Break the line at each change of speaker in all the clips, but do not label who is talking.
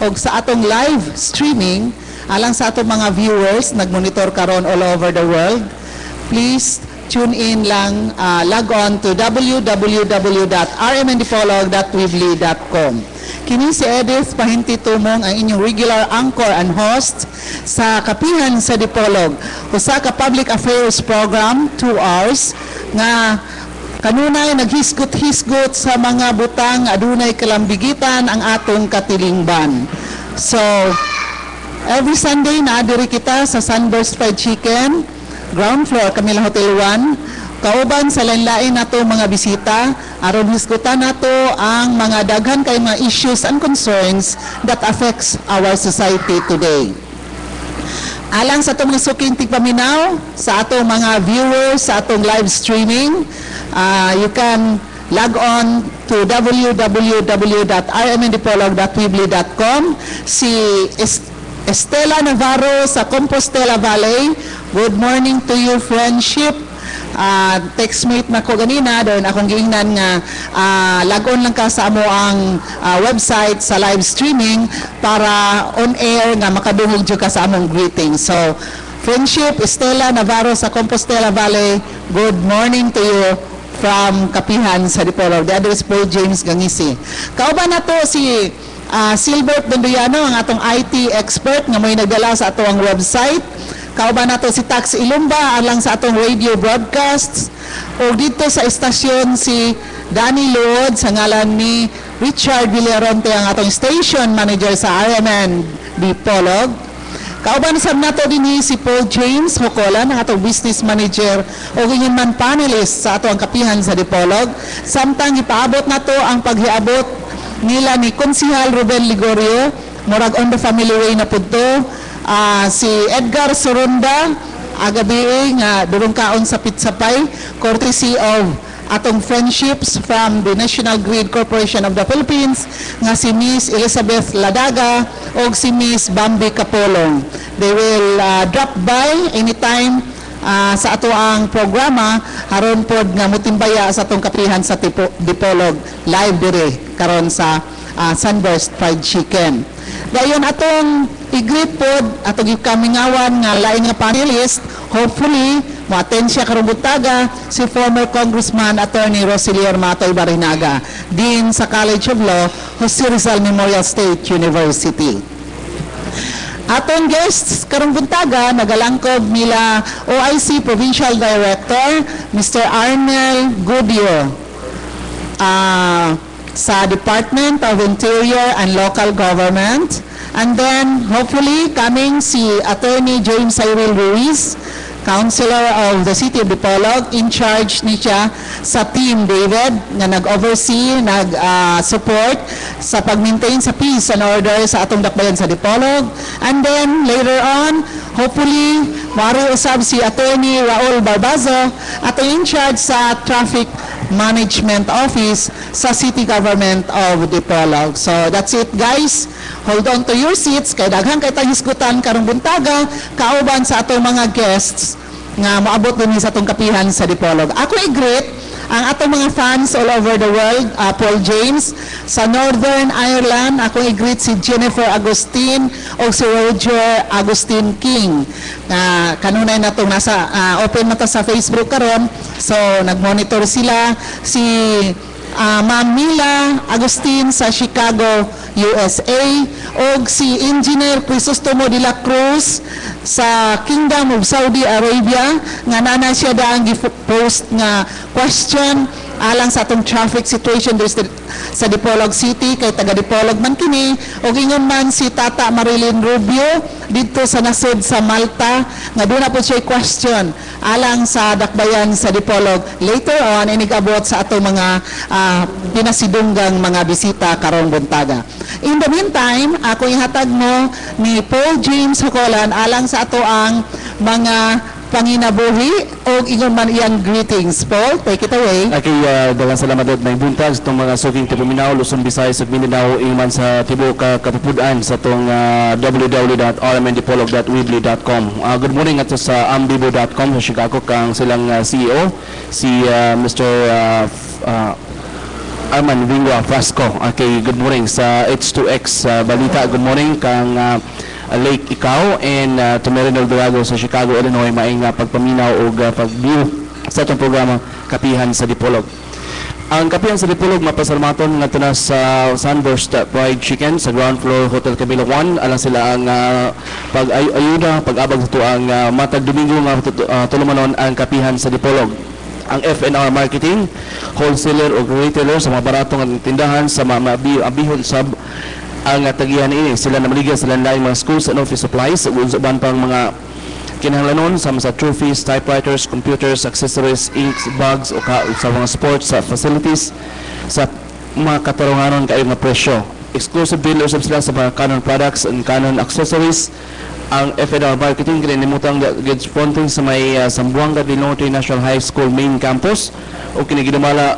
o sa atong live streaming, alang sa atong mga viewers, nagmonitor karon all over the world, please tune in lang, log on to www.rmndipolog.weebly.com. Kini si Edith Pahinti Tumong, ang inyong regular anchor and host sa Kapihan sa Dipolog. Usa ka public affairs program, 2 hours, nga kanunay naghisgot-hisgot sa mga butang adunay kalambigitan ang atong katilingban. So, every Sunday naadiri kita sa Sunburst Fried Chicken, ground floor, Camila Hotel 1, kauban sa lain-lain nato mga bisita, aron hisgutan nato ang mga daghan kay mga issues and concerns that affects our society today. Alang sa itong mga suking tigpaminaw, sa atong mga viewers, sa atong live streaming, you can log on to www.rmndipolog.weebly.com. Si Estela Navarro sa Compostela Valley, good morning to you, friendship. Textmate na ko ganina, doon akong giingnan nga log-on lang ka sa amo ang website sa live streaming para on air nga makadungog jud ka sa among greeting. So, friendship, Estela Navarro sa Compostela Valley, good morning to you from Kapihan sa Dipolog. The address Paul James Gangisi. Kauban na to si Silbert Benduyano, ang atong IT expert nga may nagdala sa atong website. Kauban nato si Tax Ilumba alang sa atong radio broadcasts, o dito sa estasyon si Danny Lord sa ngalan ni Richard Villaronte, ang atong station manager sa RMN Dipolog. Kauban sab nato dinhi si Paul James Hocolan, ang atong business manager o ganyan man panelist sa atong Kapihan sa Dipolog. Samtang ipaabot nato ang paghiabot nila ni Konsehal Ruben Ligorio, murag on the family way na pudto. Si Edgar Soronda, agabi nga durong kaon sa Pizza Pie, courtesy of atong friendships from the National Grid Corporation of the Philippines, nga si Miss Elizabeth Ladaga o si Miss Bambi Capolong. They will drop by anytime sa ato ang programa, haron pod nga mutimbaya sa atong Kapihan sa Dipolog live dire karon sa Sunburst Fried Chicken. Dayon atong i-greet pod atong ikamingawan nga laing nga panelist, hopefully mo-attend siya karong buntaga, si former Congressman Attorney Rosilier Matoy Barinaga, Dean sa College of Law, Jose Rizal Memorial State University. Atong guests karong buntaga nagalangkob nila OIC Provincial Director Mr. Arnel Gudio sa Department of Interior and Local Government, and then hopefully coming si Attorney James Cyril Ruiz, Councilor of the City of Dipolog, in charge niya sa Team David nga nag-oversee, nag-support sa pag-maintain sa peace and order sa atong dakbayan sa Dipolog. And then later on, hopefully mari usab si Attorney Raul Barbazo, atong in charge sa Traffic Management Office sa City Government of Dipolog. So that's it, guys. Hold on to your seats kay daghang kay tayong hisgutan karong buntaga kauban sa atong mga guests nga moabot din sa atong Kapihan sa Dipolog. Ako i-greet ang atong mga fans all over the world. Paul James sa Northern Ireland, ako i-greet si Jennifer Agustin o si Roger Agustin King. Kanunay na itong nasa open na to sa Facebook karon, so nag-monitor sila. Si Ma'am Mila Agustin sa Chicago, USA, o si Engineer Crisostomo de la Cruz sa Kingdom of Saudi Arabia, nga nana siya daang post nga question alang sa atong traffic situation sa Dipolog City, kay taga Dipolog man kini, o ingon man si Tata Marilyn Rubio dito sa nasod sa Malta, nga doon na po siya question alang sa dakbayan sa Dipolog. Later on, inigabot sa atong mga pinasidunggang mga bisita karong buntaga. In the meantime, ako ihatag mo ni Paul James Hocolan alang sa ato ang mga panginabuhi o ingon man iyang greetings. Paul, take it away.
Okay, dalang salamat at may buntag sa itong mga suking tipaminaw, Luzon, Visayas at Mindanao, ingon sa tibok katupudan sa itong www.rmndipolog.weebly.com. Good morning ato sa ambibo.com sa Chicago kang silang CEO, si Mr. Arman Vingua Frasco. Okay, good morning sa H2X Balita. Good morning kang Lake Ikaw and Tumerino Dorado sa Chicago, Illinois. Maing pagpaminaw o pag-view sa itong programa Kapihan sa Dipolog. Ang Kapihan sa Dipolog mapasalamaton nga na sa Sunburst Fried Chicken sa ground floor Hotel Camilo 1. Alang sila ang pag-ayuda, pag-abag sa ito ang matag Domingo nga tulumanon ang Kapihan sa Dipolog. Ang FNR Marketing, wholesaler o retailer sa mga baratong tindahan sa mga abihon sab ang tagihan ini. Sila na maligyan sila laing mga schools and office supplies, uban pang mga kinahanglanon sa trophies, typewriters, computers, accessories, inks, bags o sa mga sports facilities sa mga katarunganon kayo nga presyo. Exclusive dealers sila sa mga Canon products and Canon accessories. Ang FNR Marketing kinimutang goods fronting sa may Zamboanga del Norte National High School main campus o kiniginamala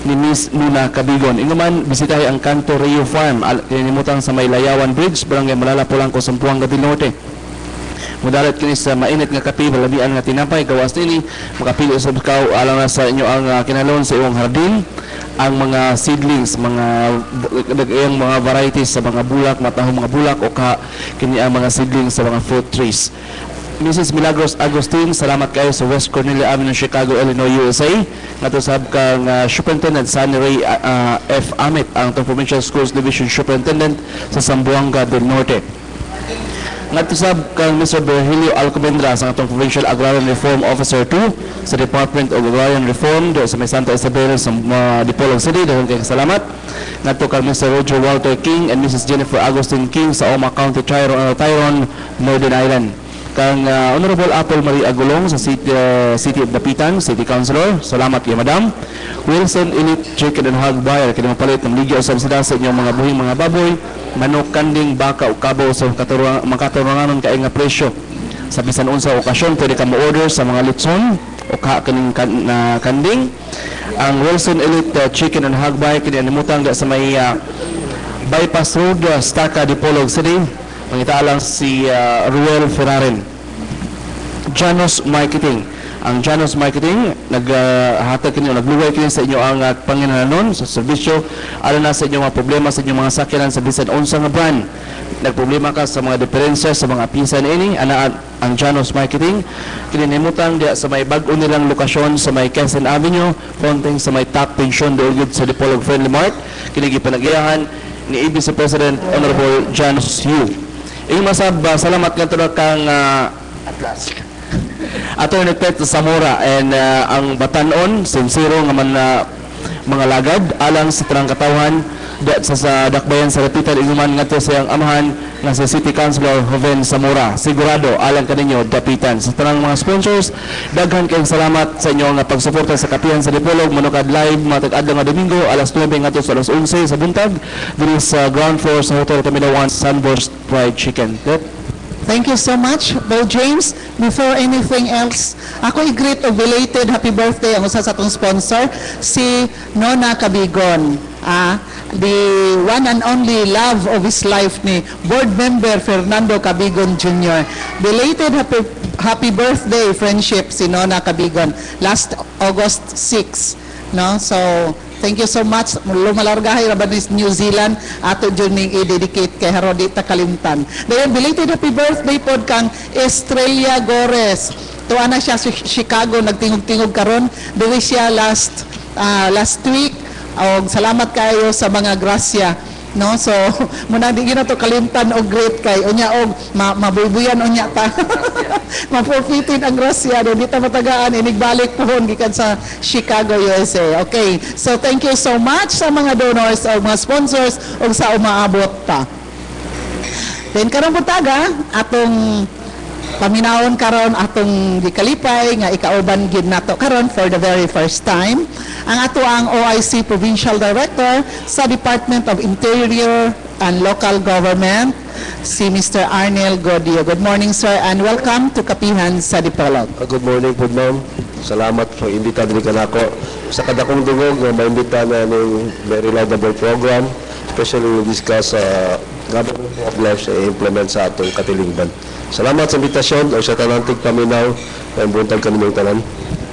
ni Miss Luna Cabigon. Inguman, bisitahin ang Canto Rio Farm kinimutang sa may Layawan Bridge, Barangay Malalapulang ko, Zamboanga del Norte. Mudalat kini sa mainit nga kape, balabian nga tinapay, gawas nini, makapili sa bikaw, alang na sa inyo ang kinalon sa iyong hardin, ang mga seedlings, mga varieties sa mga bulak, matahong mga bulak, o kini ang mga seedlings sa mga fruit trees. Mrs. Milagros Agustin, salamat kayo sa West Cornelia Avenue, Chicago, Illinois, USA. Natusab kang Superintendent Sunny Ray F. Amit, ang Provincial Schools Division Superintendent sa Zamboanga del Norte. Natusab kang Mr. Virgilio Alcomendra sa atong Provincial Agrarian Reform Officer 2 sa Department of Agrarian Reform do sa may Santa Isabel sa Dipolog City. Dahil kay salamat. Nato kang Mr. Roger Walter King and Mrs. Jennifer Agustin King sa Oma County, Tyrone, Northern Ireland. Kang Honorable Apple Marie Agulong sa City of Dapitan, City Councilor. Salamat kay Madam. Wilson Elite Chicken and Hog Buyer, kini mapalit ng ligya usab sila sa inyong mga buhing mga baboy, manok, kanding, baka o kabo sa makatarunganon kay nga presyo. Sa bisan unsa okasyon pwede ka mo-order sa mga litson o kaning kanding. Ang Wilson Elite Chicken and Hog Buyer kini animutang sa may Bypass Road, Staka, Dipolog City. Mangitaalang si Ruel Ferrarin. Janos Marketing. Ang Janos Marketing naghatag kini nagluway kini sa inyo ang panginanon sa serbisyo alang na sa inyong mga problema sa inyong mga sakyanan sa bisan unsa nga brand. Nagproblema ka sa mga diferensya sa mga pisa niini ana ang Janos Marketing kininimutang diya sa may bag-o nilang lokasyon sa may Quezon Avenue, fronting sa may Top Pension dool sa Dipolog Friendly Mart. Kini gipanagiyahan ni ABC President Honorable Janos Yu. Masab salamat kanto kang Atlas. Attorney Pet Zamora and ang batanon sincero nga man mga lagad alang sa tanang katawhan sa dakbayan sa Rapitan iguman ngadto sa iyang amahan nga si City Councilor Joven Zamora. Sigurado alang kaninyo dapitan sa tanang mga sponsors. Daghan kayong salamat sa inyo nga pagsuporta sa Kapihan sa Dipolog. Manukad live matag adlaw nga Domingo alas 9 ngadto sa alas 11 sa buntag diri sa ground floor sa Hotel Camilo 1 Sunburst Fried Chicken.
Thank you so much, Bo James. Before anything else, ako i-greet o belated happy birthday ang usa sa atong sponsor, si Nona Cabigon. The one and only love of his life ni board member Fernando Cabigon Jr. Belated happy birthday, friendship, si Nona Cabigon. Last August 6. No? So, thank you so much. Lumalargahay raban ni New Zealand ato journey i-dedicate kay Harodita Kalimtan. Dayon belated happy birthday pod kang Estrella Gores. Tuwa na siya sa Chicago nagtingog-tingog karon. Dili siya last week. Og salamat kayo sa mga grasya. No, so muna di gina to kalimtan og great kay unya og mabubuyan unya ta. Maprofitin ang grasya do dito matagaan inigbalik pohon gikan sa Chicago, USA. Okay, so thank you so much sa mga donors o mga sponsors og sa umaabot pa. Then karong butaga atong paminawon karon atong gikalipay nga ikauban gid nato karon for the very first time ang ato ang OIC Provincial Director sa Department of Interior and Local Government, si Mr. Arnel Godio. Good morning, sir, and welcome to Kapihan sa Dipolog.
Good morning po, ma'am. Salamat po imbita din ka nako sa kadakong dungog na maimbita na ng very laudable program, especially discuss government of life sa implement sa atong katilingban. Salamat sa invitasyon o sa tanang tigpaminaw na buntag kanilang tanan.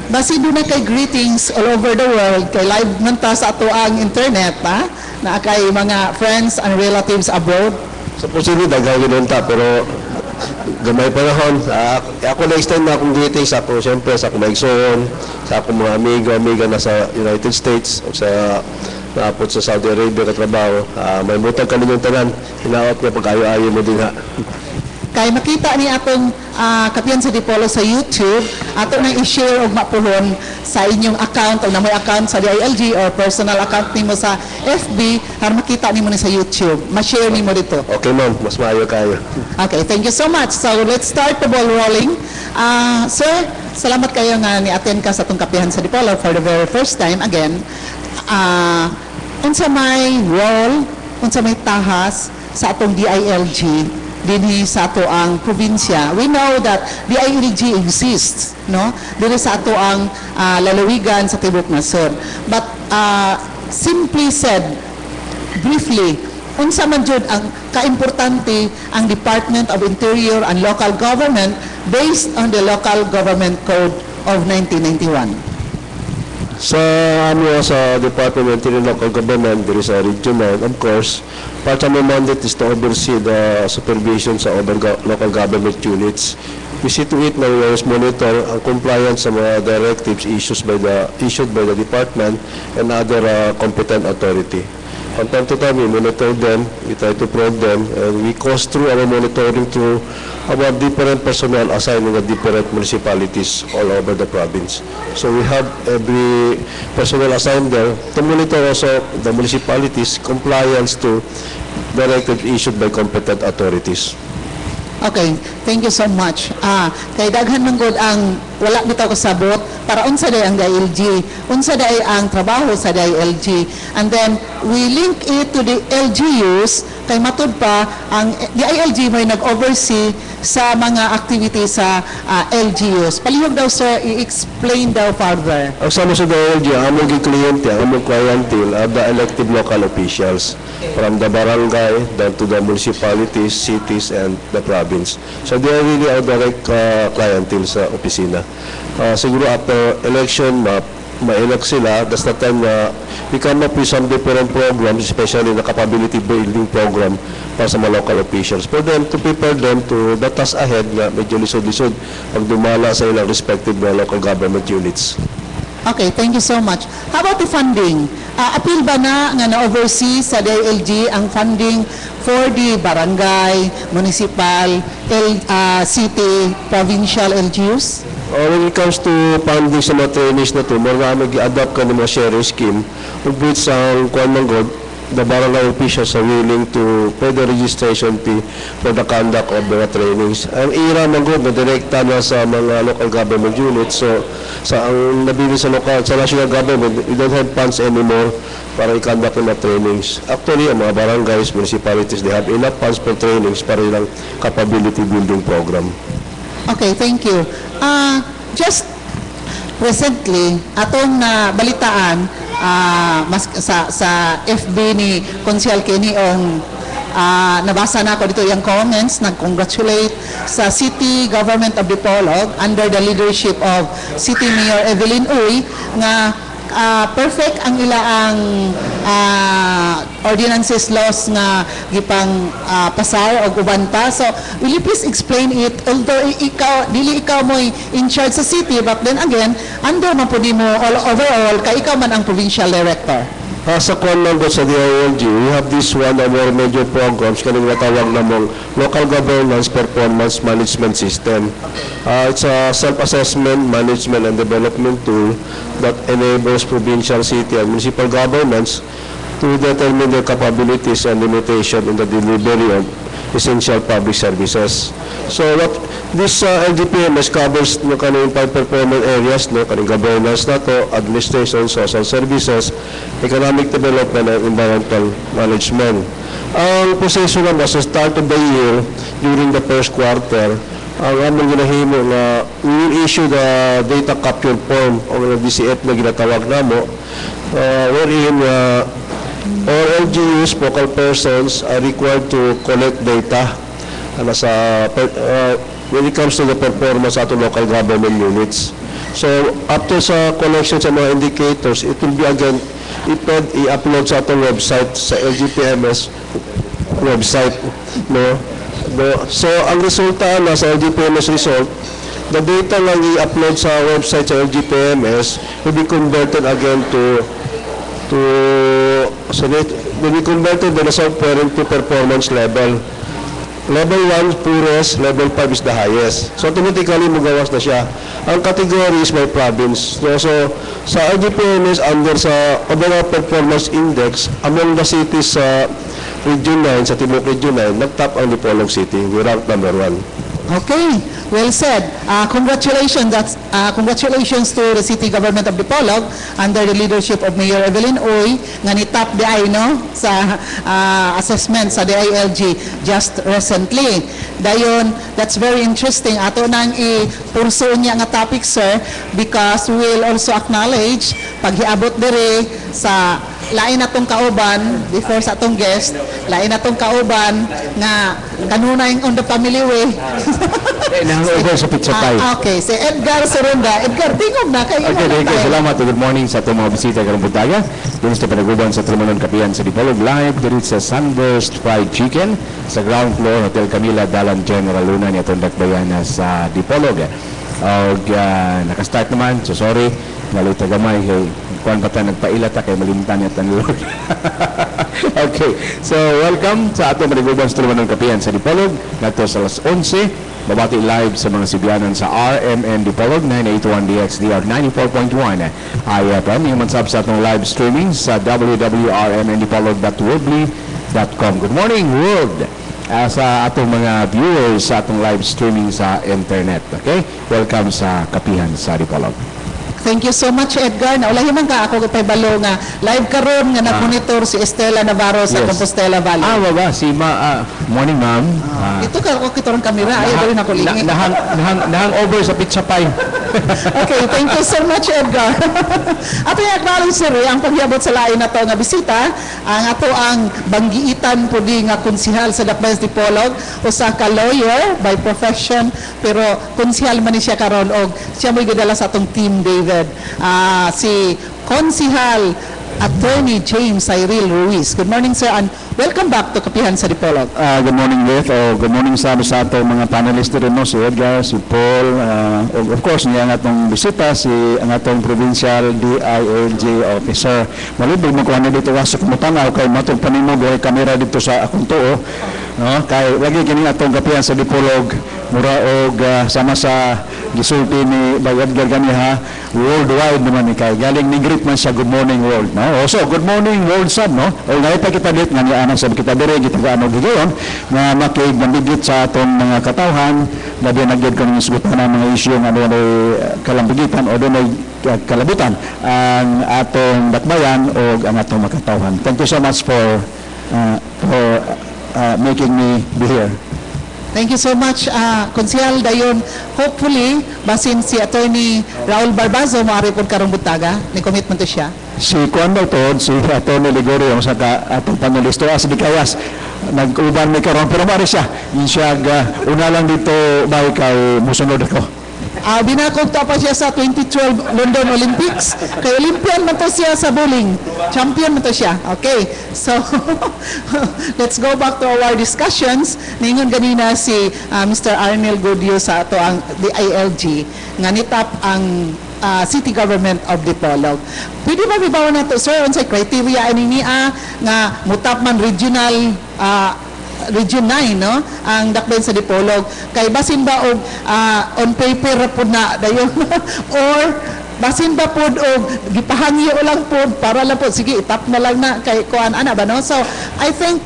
Basi doon na kay greetings all over the world, kay live man ta sa ato ang internet, ha? Na kay mga friends and relatives abroad.
Sa posible, dagawin nun ta, pero gamay panahon. Ako na-extend na akong greetings ako, siyempre, sa akong maigsoon, sa akong mga amiga na sa United States, o sa naapot sa Saudi Arabia katrabaho. May butang kaninyong tanan, hinaot niya pag-ayo-ayo mo din ha.
Kay makita ni atong Kapihan sa Dipolo sa YouTube, ato nang i-share og mapuhon sa inyong account o namoy account sa DILG or personal account nimo sa FB, para makita nimo ni sa YouTube. Ma-share nimo dito.
Okay ma'am, mas maayo kayo.
Okay, thank you so much. So let's start the ball rolling. Sir, salamat kayo nga ni-attend ka sa atong Kapihan sa Dipolo for the very first time again. Unsa may role, unsa may tahas sa atong DILG dinhi sa ato ang probinsya. We know that DILG exists, no? Dinhi sa ato ang lalawigan sa Tibok Nasod. But simply said, briefly, unsa man jud ang kaimportante ang Department of Interior and Local Government based on the Local Government Code of 1991.
Sa sa Department of Interior and Local Government, there is a Region 9, of course. Part of my mandate is to oversee the supervision sa local government units. We see to it na we always monitor ang compliance sa mga directives issued by the department and other competent authority. From time to time, we monitor them, we try to probe them, and we coast through our monitoring through our different personnel assigned in the different municipalities all over the province. So we have every personnel assigned there to monitor also the municipalities' compliance to directives issued by competent authorities.
Okay, thank you so much. Kay daghan man gud ang wala bitaw kasabot para unsa day ang DILG, unsa day ang trabaho sa DILG. And then we link it to the LGUs kay matud pa ang DILG may nag-oversee sa mga activities sa LGUs. Palihog daw sir, i-explain daw further.
Ang sama sa DILG, ang among kliyente, ang among clientele are the elected local officials from the barangay down to the municipalities, cities, and the province. So they are really our direct clientele sa opisina. Siguro after election, ma-elect sila, that's the time na we come up with some different programs, especially the capability building program para sa mga local officials, for them to prepare them to the task ahead na medyo lisod-lisod pag dumala sa ilang respective local government units.
Okay, thank you so much. How about the funding? Appeal ba na nga na-oversee sa DILG ang funding for the barangay, municipal, city, provincial LGUs?
When it comes to funding sa mga trainees na ito, marami i-adapt ka ng mga sharing scheme, of which ang kuwan ng God, the barangay officials are willing to pay the registration fee for the conduct of the trainings. Ang ira ng God na direkta na sa mga local government units, so sa ang nabili sa national government, we don't have funds anymore para i-conduct ng trainings. Actually, ang mga barangays, municipalities, they have enough funds for trainings para ilang capability building program.
Okay, thank you. Just recently, atong balitaan sa FB ni Konsyal Kenny nabasa na ako dito yung comments, nag-congratulate sa City Government of Dipolog under the leadership of City Mayor Evelyn Uy nga perfect ang ilaang ordinances laws nga gipang pasar o uban pa. So will you please explain it, although dili ikaw mo in charge sa city, but then again under man po mo overall kay ikaw man ang provincial director.
Sa kuwan sa DILG, we have this one of our major programs kanang natawag namong Local Governance Performance Management System. It's a self-assessment, management, and development tool that enables provincial, city, and municipal governments to determine their capabilities and limitation in the delivery of essential public services. So what this LGPMS covers no kaning 5 performance areas no kaning governance nato, administration, social services, economic development, and environmental management. Ang proseso naman sa start of the year during the first quarter, ang among ginahimo nga we will issue the data capture form o DCF na ginatawag namo, wherein all LGUs, focal persons are required to collect data when it comes to the performance at local government units. So, after sa collection sa mga indicators, it will be again i-upload sa atong website, sa LGPMS website. No? So, ang resulta na sa LGPMS result, the data lang i-upload sa website sa LGPMS will be converted again will be converted by the software into performance level. Level 1, poorest. Level 5 is the highest. So, automatically, magawas na siya. Ang category is by province. So sa LGPMS, under sa overall performance index, among the cities sa Region 9, sa Timok Region 9, nag-top ang Dipolog City. We rank number 1.
Okay, well said. Congratulations to the City Government of Dipolog under the leadership of Mayor Evelyn Oy nga ni-top DI no sa assessment sa DILG just recently. Dayon, that's very interesting. Ato nang i-purso niya nga topic, sir, because we will also acknowledge paghiabot dire sa lain atong kauban before sa atong guest, lain atong kauban nga kanunay on the family way.
Nangover sa pizza pie.
Okay, si Edgar Sorunda. Edgar, tingog na kayo.
Okay, thank you. Salamat. Good morning sa itong mga bisita karong buntaga. Dito sa panaguban sa Trumanon Kapihan sa Dipolog. Live dito sa Sunburst Fried Chicken sa ground floor Hotel Camila, Dalan General Luna ni atong dakbayan sa Dipolog. Nakastart naman, so sorry, nalita gamay kay kuan pa tayo nagpaila ta kay malimtan niya tanulog. Okay, so welcome sa atong panaguban sa Trumanon Kapihan sa Dipolog. Nato sa alas 11. Babati live sa mga Sibianon sa RMN Dipolog 981 DXDR 94.1 IFM. Yung mansab sa atong live streaming sa www.rmndipolog.webly.com. Good morning, world! Sa atong mga viewers sa atong live streaming sa internet. Okay? Welcome sa Kapihan sa Dipolog.
Thank you so much, Edgar. Naulahi man ka ako pay-balo nga live karon nga nag-monitor si Estela Navarro sa
Yes.
Compostela Valley.
Baba, si morning ma'am.
Ito ka ako kitorong kamera. Ayaw rin ako lingi.
Nahang over sa pizza pie.
Okay, thank you so much, Edgar. Ato yung acknowledge, sir, ang pagyabot sa lain na to nga bisita, ang ato ang banggiitan po di nga konsihal sa Dakbayan Dipolog, usa ka lawyer by profession, pero konsihal man ni siya karon og siya mo'y gidala sa atong team, David. Si Konsihal Attorney James Cyril Ruiz. Good morning, sir, and welcome back to Kapihan sa Dipolog.
Good morning, Beth. Good morning sa ato mga panelists rin, no? Si Edgar, si Paul, of course, niya ang atong bisita, ang atong provincial DILG officer. Malibig mo kung ano dito sa kumutanaw kay matong panimog o kamera dito sa akong tuo. No? Kay lagi kini atong Kapihan sa Dipolog, mura og sama sa gisulti ni Edgar ganiha, worldwide naman ni kay galing ni greet man siya, good morning world, no? Also, good morning world sab, no? O ngayon pa kita dit nga niya sab kita dire gitagaano gigayon nga makigambigit sa atong mga katawhan labi nagyud kami sugutan ang mga isyu nga ano kalambigitan o dunay kalabutan ang atong dakbayan o ang atong makatawhan. Thank you so much for making me be here.
Thank you so much, Konsihal. Dayon, hopefully, basin si Attorney Raul Barbazo, maaari po karong butaga, ni commitment to siya.
Si Kuan Baltod, si Atty. Ligorio, ang sa atong panelisto, si Dikayas, nag-uban may karon, pero maaari siya. Siya, una lang dito, bahay kay musunod ako.
Binakog pa siya sa 2012 London Olympics. Kay Olympian man to siya sa bowling. Champion man to siya. Okay. So, let's go back to our discussions. Ningon ganina si Mr. Arnel Godio sa ato ang DILG nga nitap ang City Government of Dipolog. Pwede ba bibawan na to, sir, unsay criteria ani niya nga mutap man regional Region 9, no? Ang dakbayan sa Dipolog. Kay basin ba og on paper po na dayon or basin ba po og gipahangyo lang po para lang po sige itap na lang na kay kuan ana ba, no? So I think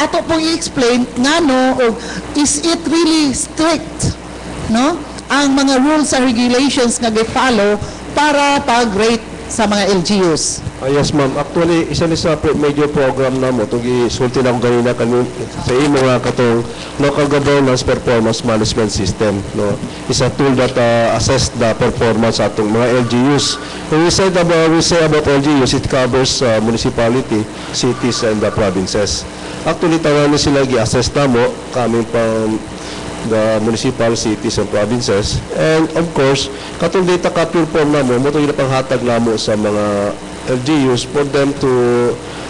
ato pong i-explain ngano og is it really strict, no? Ang mga rules and regulations nga gi-follow para pag-rate sa mga LGUs.
Yes, ma'am. Actually, isa ni sa major program na mo, itong isulti na ko ganina sa imo nga katong Local Governance Performance Management System. No? Is a tool that assess the performance sa atong mga LGUs. When we say about LGUs, it covers municipality, cities, and the provinces. Actually, tawanan sila i-assess na mo, kami pang the municipal cities and provinces. And of course, katong data capture form namo mo to yung panghatag namo sa mga LGUs for them to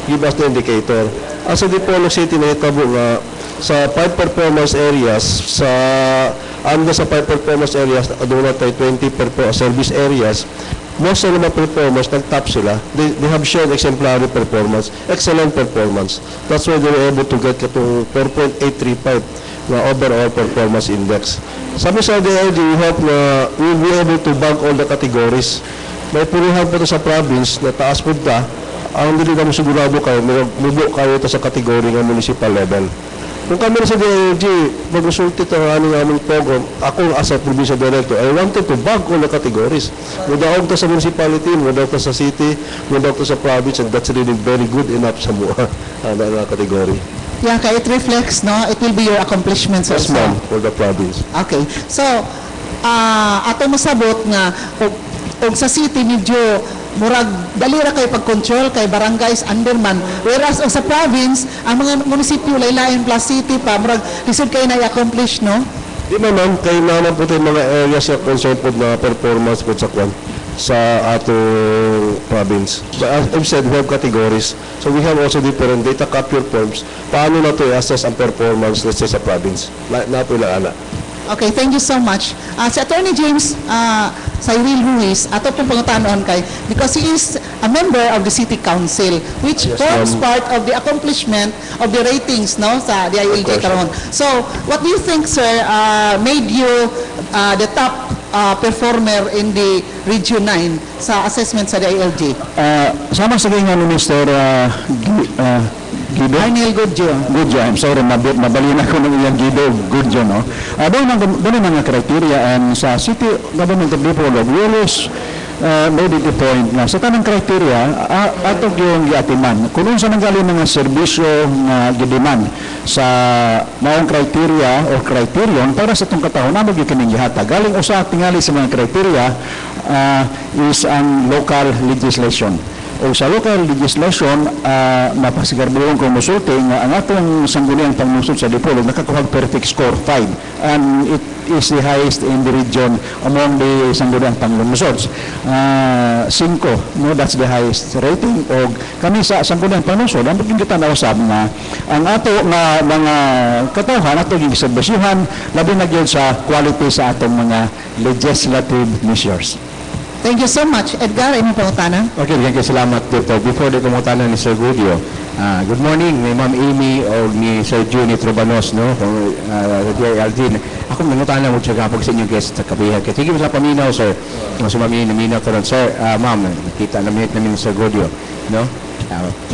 give us the indicator. Asa di po City na hitabo nga sa 5 performance areas sa 5 performance areas doon na tayo 20 service areas. Most of the performers, nag-top sila. They have shown exemplary performance, excellent performance. That's why they were able to get katong 4.835 na overall performance index. Sabi sa DILG, we hope na we will be able to bank all the categories. May punuhan po ito sa province na taas po ta. Ang hindi naman sigurado kayo, mubo kayo ito sa kategory ng municipal level. Kung kami na sa DILG, mag-resulti ito ng aming program, ako as a provincial director, I wanted to bank all the categories. Mudaog to sa municipality, mudaog to sa city, mudaog to sa province, and that's really very good enough sa mga category.
Yeah, kaya it reflects, no? It will be your accomplishments
Yes,
also.
ma'am, for the province.
Okay. So, ato masabot nga, og sa city medyo murag dali ra kay pag-control kay barangays underman, whereas og sa province ang mga munisipyo lain-lain plus city pa murag lisod kay na-accomplish, no?
Di naman, kayo naman po tayo mga areas na concern po na performance po sa atong province. But as I've said, we have categories. So we have also different data capture forms. Paano na ito i-assess ang performance, let's say, sa province? Na po ilang ana.
Okay, thank you so much. Si Attorney James Cyril Ruiz, ato pong pangutanon kay, because he is a member of the City Council, which
Yes,
forms
ma'am.
part of the accomplishment of the ratings, no, sa DILG
Of course.
karon. So, what do you think, sir, made you the top performer in the Region 9 sa assessment sa DILG?
Sama sa nga Minister Guido.
Arnel Goodjo.
Goodjo, I'm sorry, mabali na ko ng iyang Guido, Goodjo, no? Doon mga criteria and sa City Government of Dipolog, we always made it a point na sa tanang criteria, ato yung giatiman. Kung sa nanggaling mga serbisyo na gidiman sa maong criteria o criterion para sa itong katao na magikining gihata. Galing usa tingali sa mga criteria is ang local legislation. O sa local legislation, napasigarbuhon kong musulti nga ang atong sangguniang pangmusod sa Dipolog nakakuha perfect score 5 and it is the highest in the region among the sangguniang panglumusods. 5, no, that's the highest rating. O kami sa sangguniang pangmusod, ang maging kita na usab na ang ato nga mga katawhan, ato yung serbisyuhan, labi na yun sa quality sa atong mga legislative measures.
Thank you so much. Edgar, inyong pangutanan?
Okay, thank you. Salamat, Dr. Before the kumutanan ni Sir Gudio, good morning, ni Ma'am Amy o ni Sir Juni Trobanos, no? From DILG. Ako mangutanan mo siya kapag sa inyong guest sa kabihan. Kaya sige mo sa paminaw, Sir. Sa Ma'am Amy, karon Sir, Ma'am, nakita namin ni Sir Gudio, no?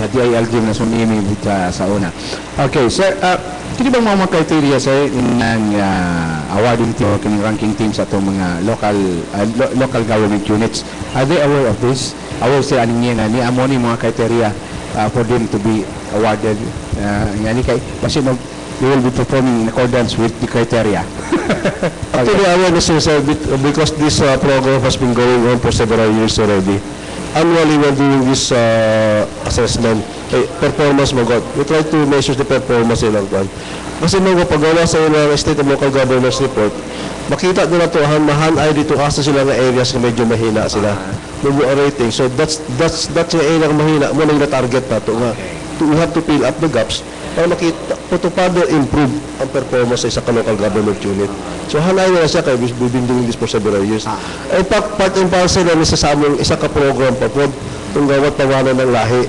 Sa DILG na sa Ma'am Amy sa una. Okay, Sir, kini bang mga criteria Sir ng awarding team o kining ranking team sa itong mga local government units? Are they aware of this? Aware sila niya na ni amo ni mga criteria for them to be awarded? Ngani kay kasi they will be performing in accordance with the criteria.
Actually, awareness is because this program has been going on for several years already. Annually, we're doing this assessment. Performance mo, God. We try to measure the performance ilang kwan. Kasi mga paggawa sa ilang state and local governance report, makita nila to, mahan ay dito asa sila na areas na medyo mahina sila. Nubo rating. So that's yung area na mahina. Muna yung target na to. We have to fill up the gaps para makita, to further improve ang performance sa isa ka local government unit. So hanay na siya kaya we've been doing this for several years. In fact, part and parcel na isa sa aming isa ka program pa po itong gawat tawanan ng lahi.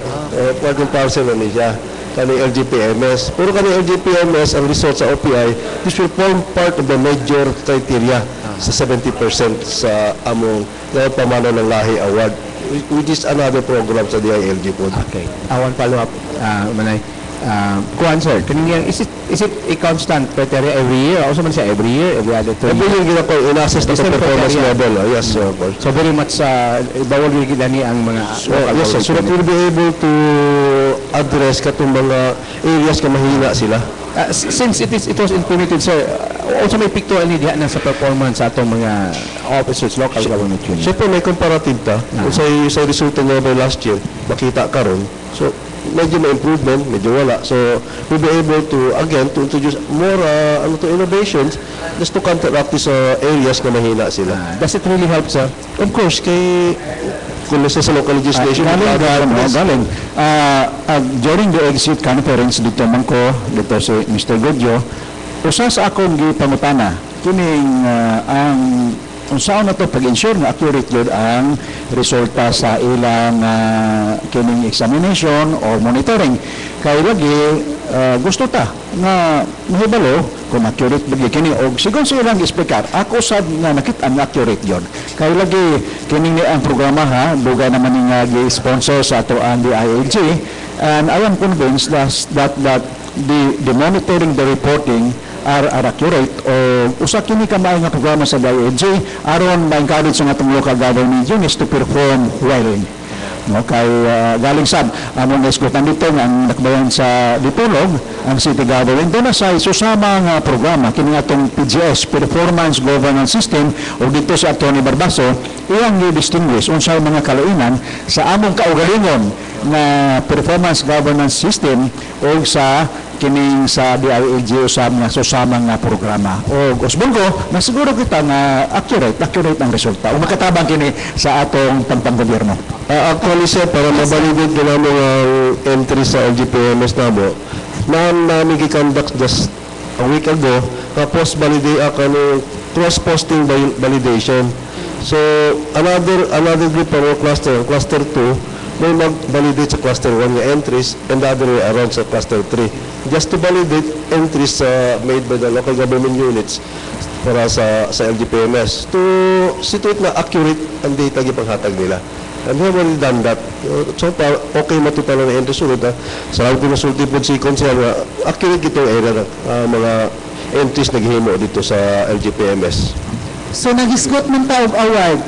Part and parcel na siya kani LGPMS. Pero kani LGPMS, ang result sa OPI, this will form part of the major criteria sa 70% sa among gawat tawanan ng lahi award, which is another program sa DILG po.
Okay. I want follow up, Manay. Kuan sir, kanina is it a constant criteria every year? Also man siya every year, every other 2
Every
years?
year gina ko in-assess na sa
Different
performance
criteria.
level. Yes, of course.
So very much bawal yung gila ni ang mga
Yes, sir. So that we'll be able to address katong mga areas na mahina sila.
Since it was implemented sir, also may pictorial ni diha na sa performance sa atong mga officers, local government unit.
Siyempre may comparative ta. Kung sa resulta nga by last year, makita karon. So, medyo may improvement, medyo wala. So, we'll be able to, again, to introduce more innovations just to counteract these areas na mahina sila.
Does it really help, sir?
Of course, kung nasa sa local legislation,
Galing. During the exit conference dito mangko, dito si Mr. Godyo, usa sa akong gipangutana, kining ang unsaon na to pag-ensure nga accurate yun ang resulta sa ilang kining examination or monitoring. Kay lagi gusto ta nga mahibalo kung accurate ba kini og sigon sa ilang ispekar ako sad nga nakita ang accurate yon. Kay lagi kini ni ang programa ha dugay naman nga gi-sponsor sa ato ang DILG, and I am convinced that the monitoring, the reporting are accurate o usa kini ka maay nga programa sa DILG aron ma-encourage sa atong local government units to perform well. No, kay galing sad among eskutan dito nga ang nakbayan sa Dipolog ang city government doon na sa susama nga programa kini atong PGS, Performance Governance System, o dito sa Atty. Barbaso iyang i-distinguish unsay mga kalainan sa among kaugalingon na performance governance system o sa kining sa DILG usab nga susama nga programa. O usbon ko na siguro kita nga accurate ang resulta o makatabang kini sa atong pagpanggobyerno.
Actually, sir, para mabalidid na mga entry sa LGPMS namo, namin giconduct just a week ago, tapos cross-posting validation. So, another group para cluster 2, may mag-validate sa cluster 1 nga entries and the other way around sa cluster 3. Just to validate entries made by the local government units para sa LGPMS to situate na accurate ang data gipanghatag nila. And we have already done that. So far, okay matutala na entries ulit. Sa ako nasulti po si Consel na accurate itong area na mga entries naghimo dito sa LGPMS.
So naghisgot man ta og award.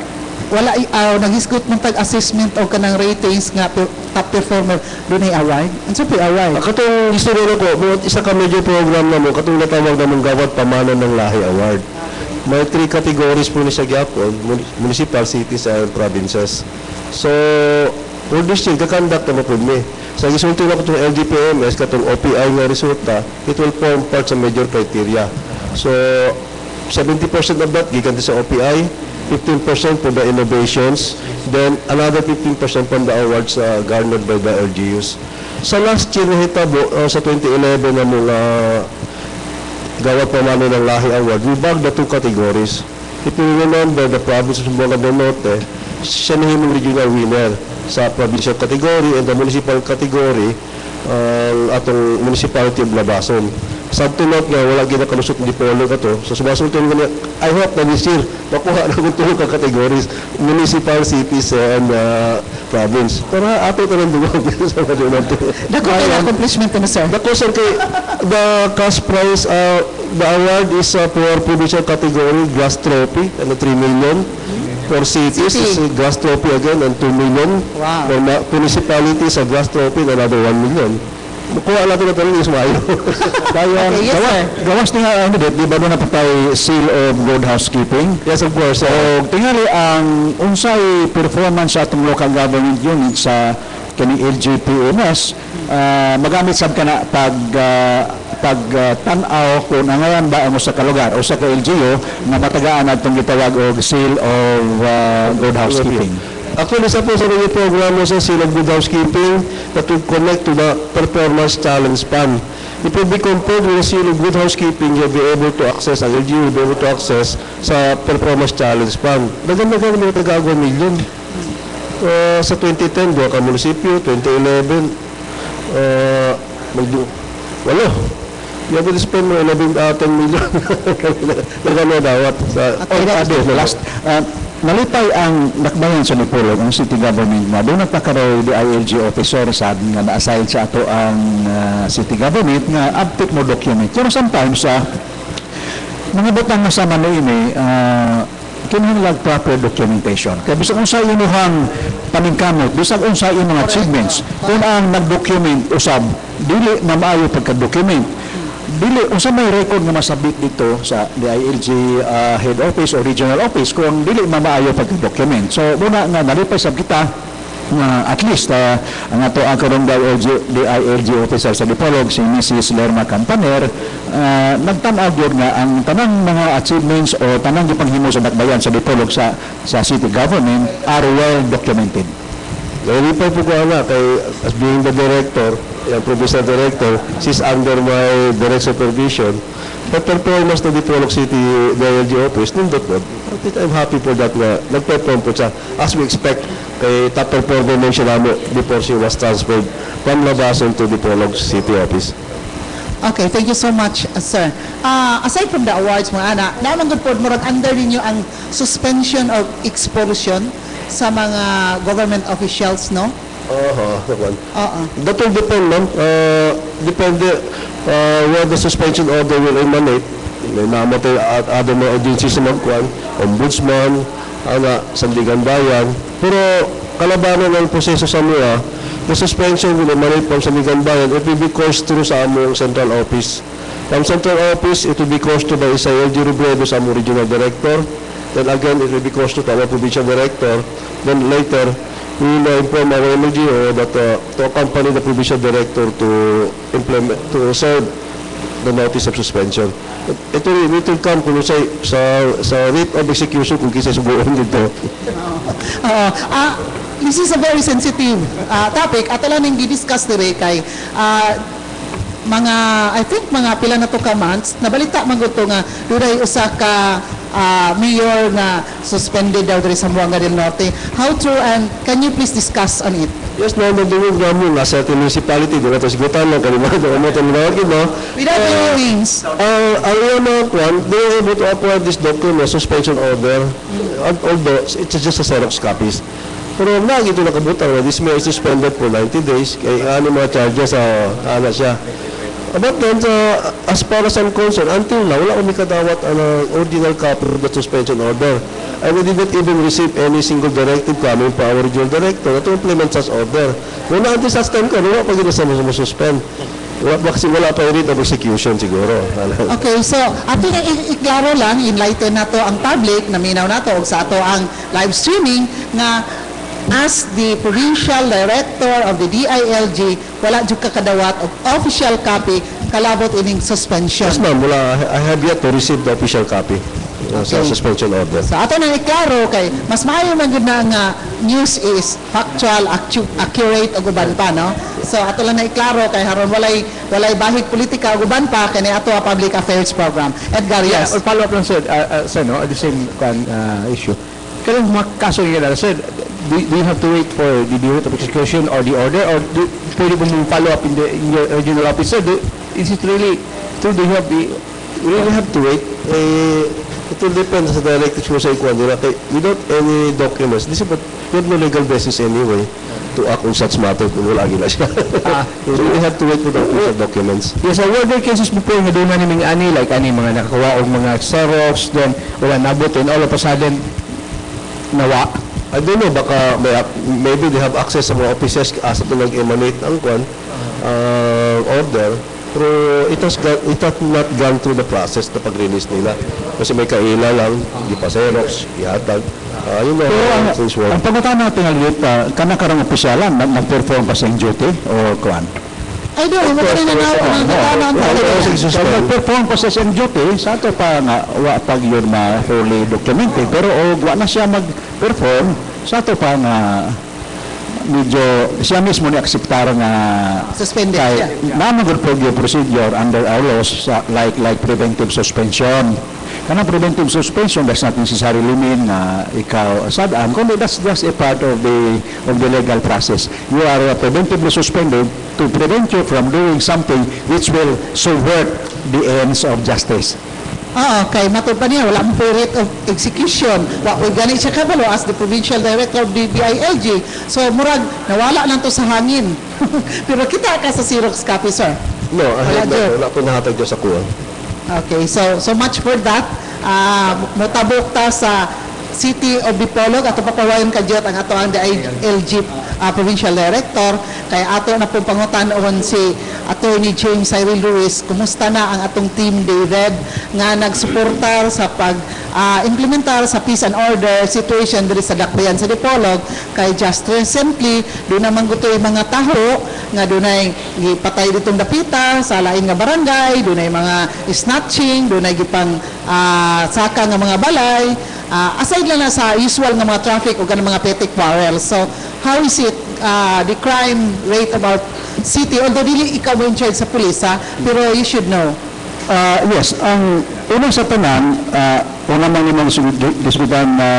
Wala naghisgot man tag assessment o kanang ratings nga top performer dunay award. Unsa po award?
Katong istorya ko, isa ka major program na mo, katong natawag na mong gawad pamanan ng lahi award. May 3 categories po ni sa gyapon, municipal, cities, and provinces. So, for this year, kakandak na po mi. Sa resulta na ko itong LGPMS, katong OPI nga resulta, it will form part sa major criteria. So, 70% of that, giganti sa OPI, 15% for the innovations, then another 15% from the awards garnered by the LGUs. Sa last year na hitabo, sa 2011 na mga gawat pamano ng Lahi Award, we bagged the 2 categories. If you remember, the province of Sumbuanga del Norte, siya na yung regional winner sa provincial category and the municipal category, atong municipality of Labason. Subtunod nga, wala ginakalusot ng Dipolog ito. So, sumasultun nga, I hope na this year, makuha na kung tulog ka categories, municipal, cities, and province. Para ato ito ng dugog sa Madunod.
Dako kay accomplishment na, sir.
Dako, sir, kay the cash prize, the award is for provincial category, Glass Trophy, and 3 million. For cities, is Glass Trophy again, and 2 million.
Wow.
For municipalities, a Glass Trophy, another 1 million. Kuha natin na talaga yung sumayo.
Kaya,
Okay, yes, sir.
gawas nga di ba doon na patay seal of good housekeeping?
Yes, of course.
So, tingali ang unsay performance sa atong local government unit sa kining LGPMS, magamit sab kana tan-aw kung nangayan ba ang usa ka lugar o sa ka LGU na matagaan atong gitawag og seal of good housekeeping.
Actually, sa po sa mga programa sa Seal of Good Housekeeping that will connect to the Performance Challenge Fund. It will be compared with the Seal of Good Housekeeping, you'll be able to access, ang LGU will be able to access sa Performance Challenge Fund. Dagan-dagan mga taga-agwa million. Sa 2010, 2 ka munisipyo, 2011, walo. You have to spend mo 10 million. Nagano dawat sa
Last, nalipay ang nakbayan sa Dipolog, ang city government na doon nagpakaroy DILG officer sa nga na-assign sa ato ang city government nga update mo document. Pero sometimes mga butang nga sa ini kinahanglan proper documentation. Kaya bisag unsa imuhang paningkamot, bisag unsa imong achievements, kung ang nag-document usab dili na maayo pagka-document, dili unsa may record nga masabit dito sa DILG head office o regional office kung dili mamaayo pag-document. So muna nga nalipay sab kita nga at least ang ato ang karong DILG officer sa Dipolog si Mrs. Lerma Campaner nagtan-aw gyud nga ang tanang mga achievements o tanang gipanghimo sa dakbayan sa Dipolog sa city government are well documented.
Nalipay po ko kay as being the director, yung provincial director, she's under my direct supervision. But performance na Dipolog City DILG office, nindot po. I'm happy for that nga nag-perform po siya as we expect kay top performer na siya namin before she was transferred from Labason to Dipolog City office.
Okay, thank you so much, sir. Aside from the awards, mga anak, naman po, murag under ninyo ang suspension of expulsion sa mga government officials, no?
Naman.
Oo.
That will depend, ma'am. Depende where the suspension order will emanate. May namatay at other mga agencies na magkuhan, ombudsman, Sandigan Bayan. Pero kalabanan ng proseso sa mga, the suspension will emanate from Sandigan Bayan. It will be coursed through sa among central office. From central office, it will be coursed to by Isael G. Robredo sa among regional director. Then again, it will be coursed to our provincial director. Then later, we will inform our MLGO that to accompany the provincial director to implement, to serve the notice of suspension. It will come kung sa rate of execution kung kisay subuon dito.
This is a very sensitive topic. Ato lang yung di-discuss dire kay I think mga pila na to ka months, nabalita man to nga duray usa ka mayor na suspended daw diri sa Buanga del Norte. How true, and can you please discuss on it?
Yes, no, nandun nga mo nga certain municipality, doon ito sigutan lang, kalimang doon mo tinawagin, no?
Without any wings.
Ang iyon mga kwan, they were able to acquire this document, suspension order, although it's just a Xerox copies. Pero lagi ito nakabutan, this mayor is suspended for 90 days, kaya ano mga charges, ano siya. But then, as far as I'm concerned, until now, wala kami kadawat ang original copy of the suspension order. And we didn't even receive any single directive coming from our regional director to implement such order. Kung na-anti-sustain ko, wala pa gina sa suspend. Wala pa rate of execution siguro.
Okay, so ato nga iklaro lang, enlighten nato ang public, naminaw nato og sa ato ang live streaming nga as the provincial director of the DILG, wala jud ka kadawat of official copy kalabot ining suspension.
Yes, ma'am. I have yet to receive the official copy sa suspension order.
So ato nang iklaro kay mas maayo man gud na nga news is factual, accurate ug uban pa, no? So ato lang na iklaro kay haron walay bahig politika ug uban pa kani ato a public affairs program. Edgar, yes.
Or follow up lang sir, no, at the same issue. Kailan mga kaso nila, sir, do you have to wait for the date of execution or the order, or pwede mo follow up in your original office? Sir, is it really true? Do you have
We really have to wait. It will depend sa directives ko sa ikuan nila. Without any documents, this is what we have no legal basis anyway to act on such matter kung wala gila siya. We really have to wait for the official documents.
Yes, were there cases before nga doon na naming mga nakakuha o mga Xerox, then wala nabot, and all of a sudden, nawa?
I don't know, baka maybe they have access sa mga offices as ito nag-emanate ang order. Pero it has not gone through the process na pag-release nila. Kasi may kaila lang, di pa Xerox, ihatag. Yun na, things work.
Ang pagkata natin alit, kanakarang opisyalan, nag-perform pa sa duty o kuan?
Ay do, mo kani na
nag-perform pa sa duty, sa ato pa nga wa pag yun ma-fully documented, pero wa na siya mag-perform, sa ato pa nga medyo siya mismo ni akseptar nga
suspended siya.
Naman good procedure under our laws like preventive suspension. Kana preventive suspension does not necessarily mean na ikaw sadaan, kundi that's just a part of the legal process. You are preventively suspended to prevent you from doing something which will subvert the ends of justice.
Okay, matod pa niya, wala mo po rate of execution. Wa gani siya kabalo as the provincial director of the DILG. So, murag, nawala lang to sa hangin. Pero kita ka sa Xerox copy, sir.
No, wala po nahatag dyan sa kuha.
Okay, so much for that. Mutabok ta sa City of Dipolog, ato papawayon kadyot ang ato ang LG Provincial Director, kay ato na pong pangutan-on si Attorney James Cyril Ruiz, kumusta na ang atong Team David nga nagsuportar sa implementar sa peace and order situation diri sa Dakbayan sa Dipolog, kay just recently doon naman gutoy mga taho nga dunay gipatay ditong dapita sa lain nga barangay, dunay mga snatching, dunay gipang saka nga mga balay, aside lang na sa usual nga mga traffic o ganang mga petty quarrels. So how is it the crime rate about city, although dili ikaw mo in charge sa pulis pero you should know?
Yes, ang unang sa tanan, una man naman diskutan na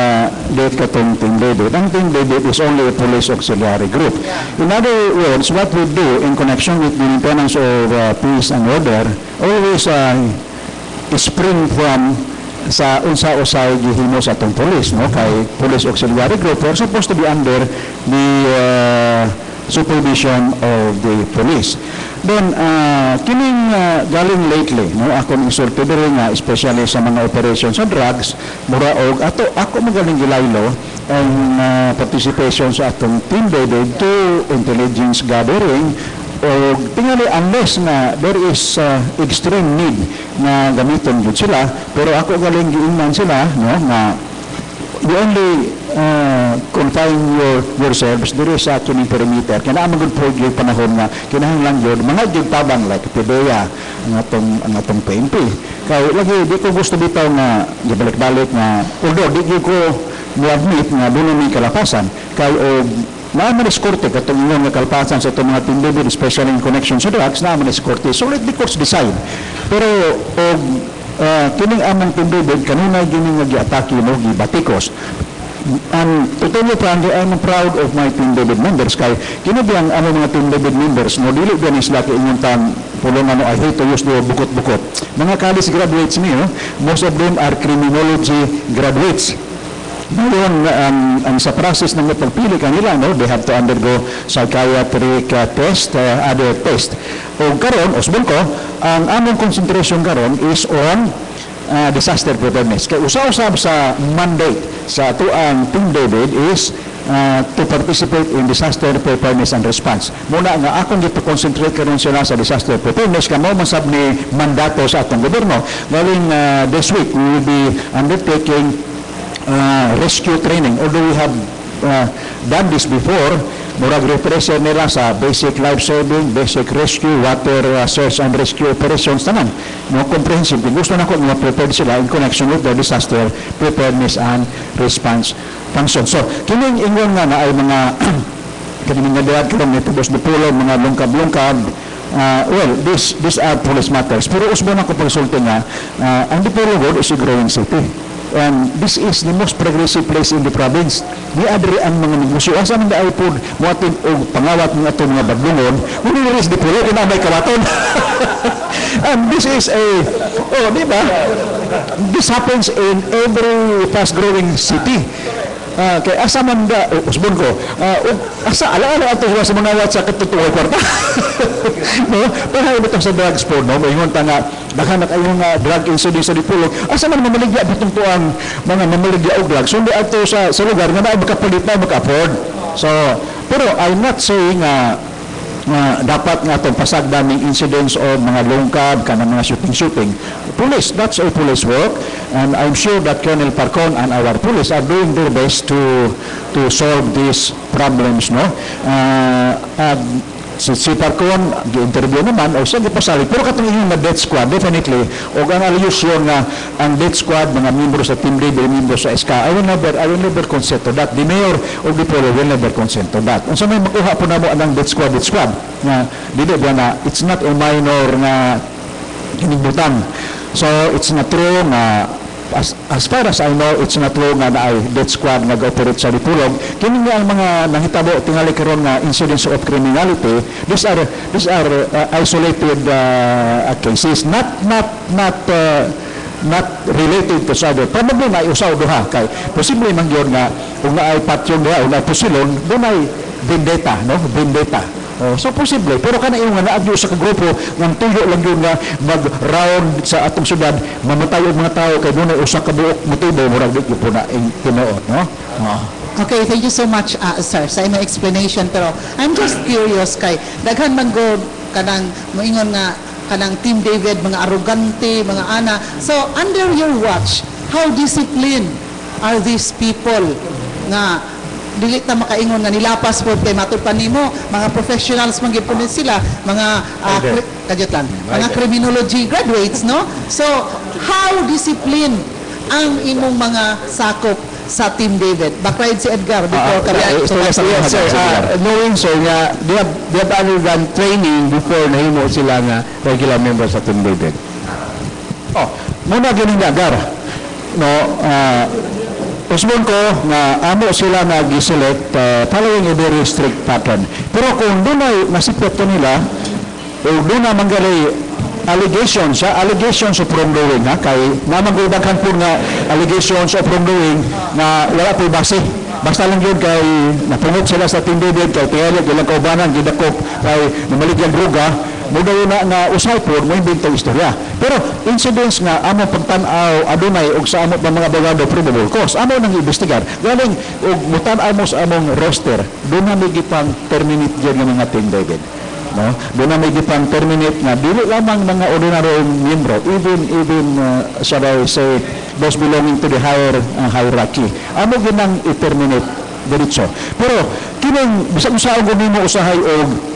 date katong Team David. Ang Team David is only a police auxiliary group. In other words, what we do in connection with the maintenance of peace and order always spring from sa unsa-usay gihimo sa atong police, no? Kay police auxiliary group, we're supposed to be under the supervision of the police. Then, kining galing lately, no, ako insulted rin nga, especially sa mga operations sa drugs, mura og ako magaling gilaylo ang participation sa atong Team David to intelligence gathering, o tingali unless na there is extreme need na gamiton gud sila, pero ako galing giingnan sila, no, na you only confine yourselves there is actually perimeter. Kailangan magud po yung panahon na kinahanglan yun mga yung tabang like PDEA ang atong PNP. Kaya lagi di ko gusto bitaw na gibalik-balik na although di ko ni-admit na doon may kalapasan kaya naaman eskorte katong ingon nga kalpasan sa itong mga Team David, especially in connection sa drugs, naaman eskorte. So let the courts decide. Pero kining amang Team David kanina gini nga giatake no, gibatikos. And to tell you frankly, I'm proud of my Team David members kay kini biyang among mga Team David members no dili ba ni sila kiinguntan pulong I hate to use the bukot-bukot. Mga college graduates niyo, most of them are criminology graduates. Ngayon, ang sa process ng pagpili kanila, no, they have to undergo psychiatric test, other test. O karon, osbon ko, ang among concentration karon is on disaster preparedness. Kaya usa-usab sa mandate sa atuang Team David is to participate in disaster preparedness and response. Muna nga akong gito-concentrate karon sila sa disaster preparedness kamo masab ni mandato sa atong gobyerno. Galing this week, we will be undertaking rescue training. Although we have done this before, murag refresher nila sa basic life saving, basic rescue, water search and rescue operations tanan. No, comprehensive. Gusto na ko mga prepared sila in connection with the disaster preparedness and response function. So, kining ingon nga na ay mga kining nga diad karon nitubos na pulo, mga lungkab-lungkab. Well, these are police matters. Pero usbo na ko pagsulti nga, ang Dipolog is a growing city. And this is the most progressive place in the province. Di adri ang mga negosyo. Asa man daay pod moatin og pangawat ng atong mga badlungon, uli ris Dipolog na may kawaton. And this is di ba? This happens in every fast-growing city. Kay asa man da usbon ko asa ala-ala ato sa mga wat sa katutuoy kwarta. No, para ito sa drugs po, no, mayon ta nga daghan na kayong drug incidents sa Dipolog. Asa man mamaligya bitong tuang mga mamaligya og drugs sundi ato sa lugar nga naay makapalit na maka-afford. So pero I'm not saying dapat nga itong pasagdaming incidents o mga lungkab, kanang mga shooting. Police, that's a police work. And I'm sure that Colonel Parcon and our police are doing their best to solve these problems, no? Si Parcon, gi-interview naman, o siya gipasali. Pero katong inyong na death squad, definitely, o ang alusyon nga ang death squad, mga membro sa Team David, membro sa SK, I will never consent to that. The mayor of Dipolog will never consent to that. Unsa may makuha po na mo ang death squad, nga, dili ba na, it's not a minor nga kinigbutan. So, it's not true nga, as far as I know, it's not true nga na ay death squad nga ga-operate sa Dipolog. Kini nga ang mga nahitabo tingali karon nga incidents of criminality, these are isolated cases, not related to sa other. Probably na usaw duha kay posible man gyud nga kung naay patyong diha o naay pusilon, dunay vendetta, no? Vendetta. So posible, pero kana yung nga naagyo sa kagrupo ng tuyo lang yun nga mag-round sa atong syudad, mamatay ang mga tao kay doon usa ka buok motibo murag di po na ing tinuod, no?
Okay, thank you so much, sir, sa imong explanation. Pero I'm just curious kay daghan man go kanang moingon nga kanang Team David, mga arrogante, mga ana. So, under your watch, how disciplined are these people nga dili ta makaingon nga nilapas po kay matud pa nimo, mga professionals man gyud sila, mga kadyot lang, mga criminology graduates, no? So, how disciplined ang imong mga sakop sa Team David? Backright si Edgar before
Yes, sir. Knowing, sir, nga they have undergone training before nahimo sila nga regular members sa Team David.
Muna ganing Edgar, no, usbon ko nga amo sila nag-select following a very strict pattern. Pero kung doon ay nasipot ko nila, o doon na manggali allegations of wrongdoing, ha, kay namanggudakan po nga allegations of wrongdoing na wala po base. Basta lang yun kay napungot sila sa Team David, kay tiyalit, ilang kaubanan, gidakop, kay namaligyan druga, muna yun na usay po, mo imbentong istorya. Pero incidents nga, amo pagtanaw, adunay, og sa amot ng mga abogado, probable cause. Amo nang investigar. Galing, og mutanaw mo sa among roster, doon na may gipang terminate dyan ng mga Team David. No? Doon na may gipang terminate na dili lamang mga ordinaryong miyembro, even shall I say, those belonging to the higher hierarchy. Amo ginang i-terminate diretso. Pero, kining, bisag usahan ko nimo usahay og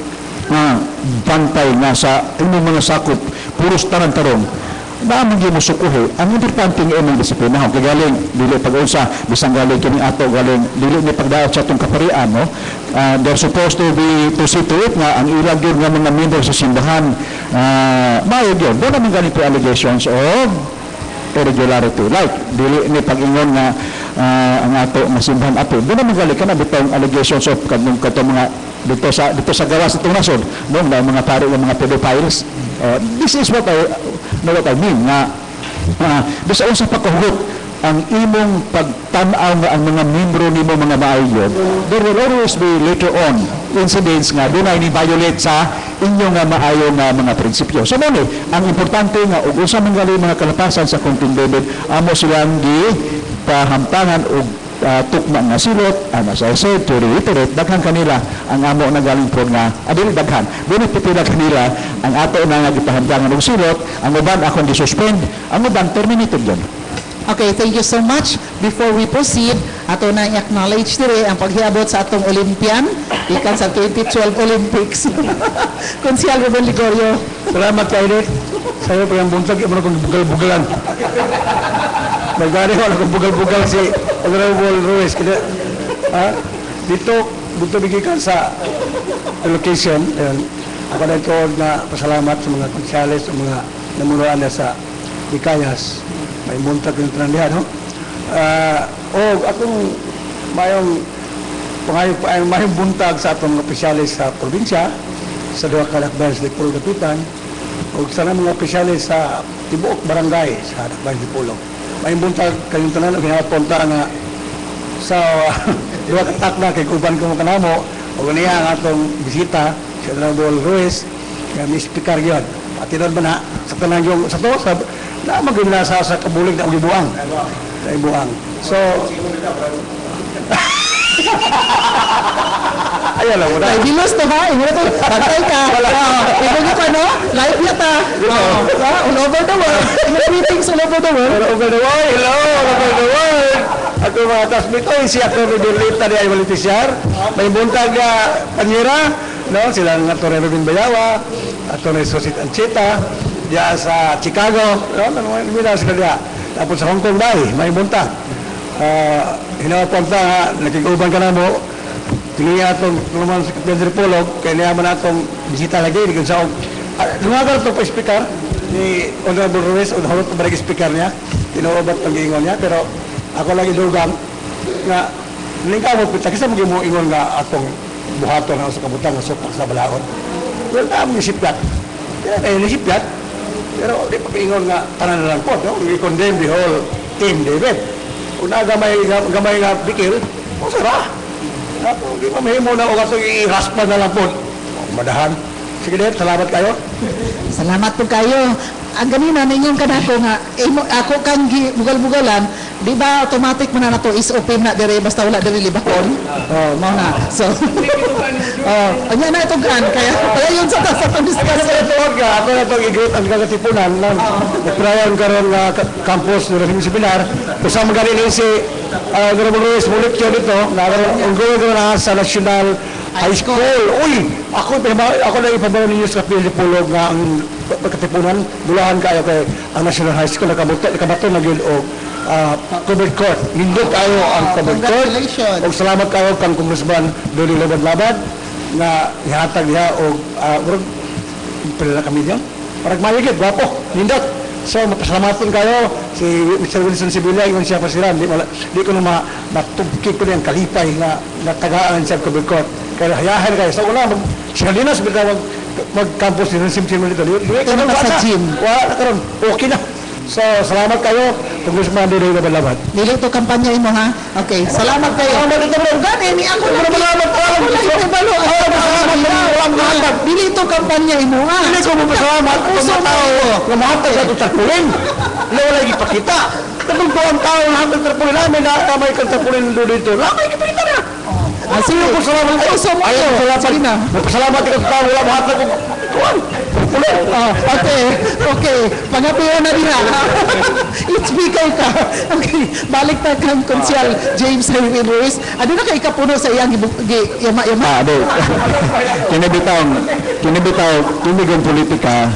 bantay nga sa inyong mga sakop, puros taran-tarong, naman yung musukuhi, ang importante ng imong disiplina, kagaling, dili pag-unsa, bisang galing kini ato, galing, dili ni pagdaot sa itong kaparian, no? They're supposed to see to it nga, ang ilag yun nga mga member sa simbahan, mayod yun, doon naman ganito allegations of irregularity, like, dili ni pag-ingon nga, ang ato na simbahan ato, doon naman galing ka na bitong allegations of katong mga dito sa gawas itong nasod, no, na mga pari ng mga pedophiles. This is what I mean, nga bisa unsa pagkahugot ang imong pagtanaw nga ang mga membro nimo mga maayon, there will always be later on incidents nga dunay ni violate sa inyong nga maayo nga mga prinsipyo. So mali, ang importante nga ug unsa man gali mga kalapasan sa Team David, amo silang gi pahamtangan og tukma nga silot, as I said, to reiterate, daghan kanila ang amo na galing po nga, adili daghan, doon pipila kanila ang ato na nga gipahamdangan ng silot, ang uban akong disuspend, ang uban terminated yan.
Okay, thank you so much. Before we proceed, ato na i-acknowledge dire ang paghiabot sa atong Olympian, ikan sa 2012 Olympics. Konsyal Ruben Ligorio.
Salamat kayo, Dek. Sa'yo pa yung buntag, yung mga kong bugal-bugalan. Nagari ko, kung bugal-bugal si Honorable Ruiz. Dito bigikan sa location. Ako na ito na pasalamat sa mga konsyales, sa mga namunuan na sa Dikayas. May buntag yung trandihan, no? Akong mayong buntag sa atong opisyalis sa probinsya, sa duha ka lakbayan sa Dipolo Kapitan, o sa mga opisyalis sa Tibuok Barangay sa lakbayan sa Dipolo. May buntag kayong tanan o ginapunta nga sa duha katak na kay uban ko kanamo o ganiya ang atong bisita si Honorable Ruiz nga mi-speaker yun. Atinon ba na sa tanan yung sa to na maginasa sa kabulig na ulibuang. Na ibuang. So ayan lang muna.
Ay, dilos to ha. Imo to. Patay ka. Imo ka no? Live niya ta. All over the world. Meetings all over the world.
All over the world. Hello, all over the world. Ako mga tasmito, si ako Ridulita ni Aymali Tisyar. May buntag panyera, no? Sila ng Ato Reverend Bayawa, Ato Sosit Ancheta, diya sa Chicago, no? Nanumila sila diya. Tapos sa Hong Kong dahil, may buntag. Hinapunta, nakikuban ka na mo, tingin atong naman sa Pedro Polog, kaya niyaman atong bisita lagi, di kung saan. Lumagal itong pa-speaker ni Honorable Ruiz, o nahulot pa speaker niya, tinuobat ang giingon niya, pero ako lagi dugang nga nilingkamot ko, kasi mo ingon nga atong buhaton na sa kabutang na supak sa balaod. Well, namin nisipyat. Nisipyat, pero di pa ingon nga tanan na lang po, no? We condemn the whole Team David. Kung gamay nga bikil, masara. Di pa mahimo na o kato i-raspa na lang po.
madahan. Sige din, salamat kayo.
Salamat po kayo. Ang ganina ninyong kanako nga ako kang bugal-bugalan, di ba automatic man na to is open na dire basta wala dire libakon. Oh, mao na. So anya na itong kan kaya yun sa atong discussion.
Ako na itong igot ang kagatipunan ng nakrayan karon nga campus ng Resim Seminar. Kasama ganin si Honorable Ruiz Mulikyo dito na ongoing na sa National High School. Uy, ako na ipabaw ninyo sa Pilipulog nga ang pagkatipunan, bulahan kayo kay ang National High School, nakabato na yun o covered court. Hindot tayo ang covered court.
Congratulations.
O salamat kayo kang Congressman Doli Labad-Labad na ihatag niya o pala na kami niyo. Parang mayigit, gwapo, hindot. So, mapasalamatan kayo si Mr. Wilson Sibilya, yung siya pasiran. Di ko na matubkik ko na yung kalipay na tagaan sa covered court. Kaya hayahan kayo. So, wala, sigalinas, mag-campus din ng Simpson dito.
Ito na sa gym.
Wala na karon. Okay na. So, salamat kayo. Congressman Dili Labad-Labad.
Dili to kampanya imo ha. Okay, salamat kayo. Gani ni ako na
Salamat po.
balo. Dili to kampanya imo ha.
Hindi ko mapasalamat. Puso mo. Namahatag sa tutagpulin. Wala ipakita. Tapos po ang tao na hatag tarpulin namin na may tarpulin dito. Lamay ipakita na. Sino po salamat kayo?
Puso mo. Sige na.
Magpasalamat ka sa tao. Wala mahatag ko.
Okay. Pangapiyo na din ha. I-speaker ka. Okay. Balik na kang Konsyal James Henry Ruiz. Ano na kay kapuno sa iyang yama-yama?
Ado, kinibitaw politika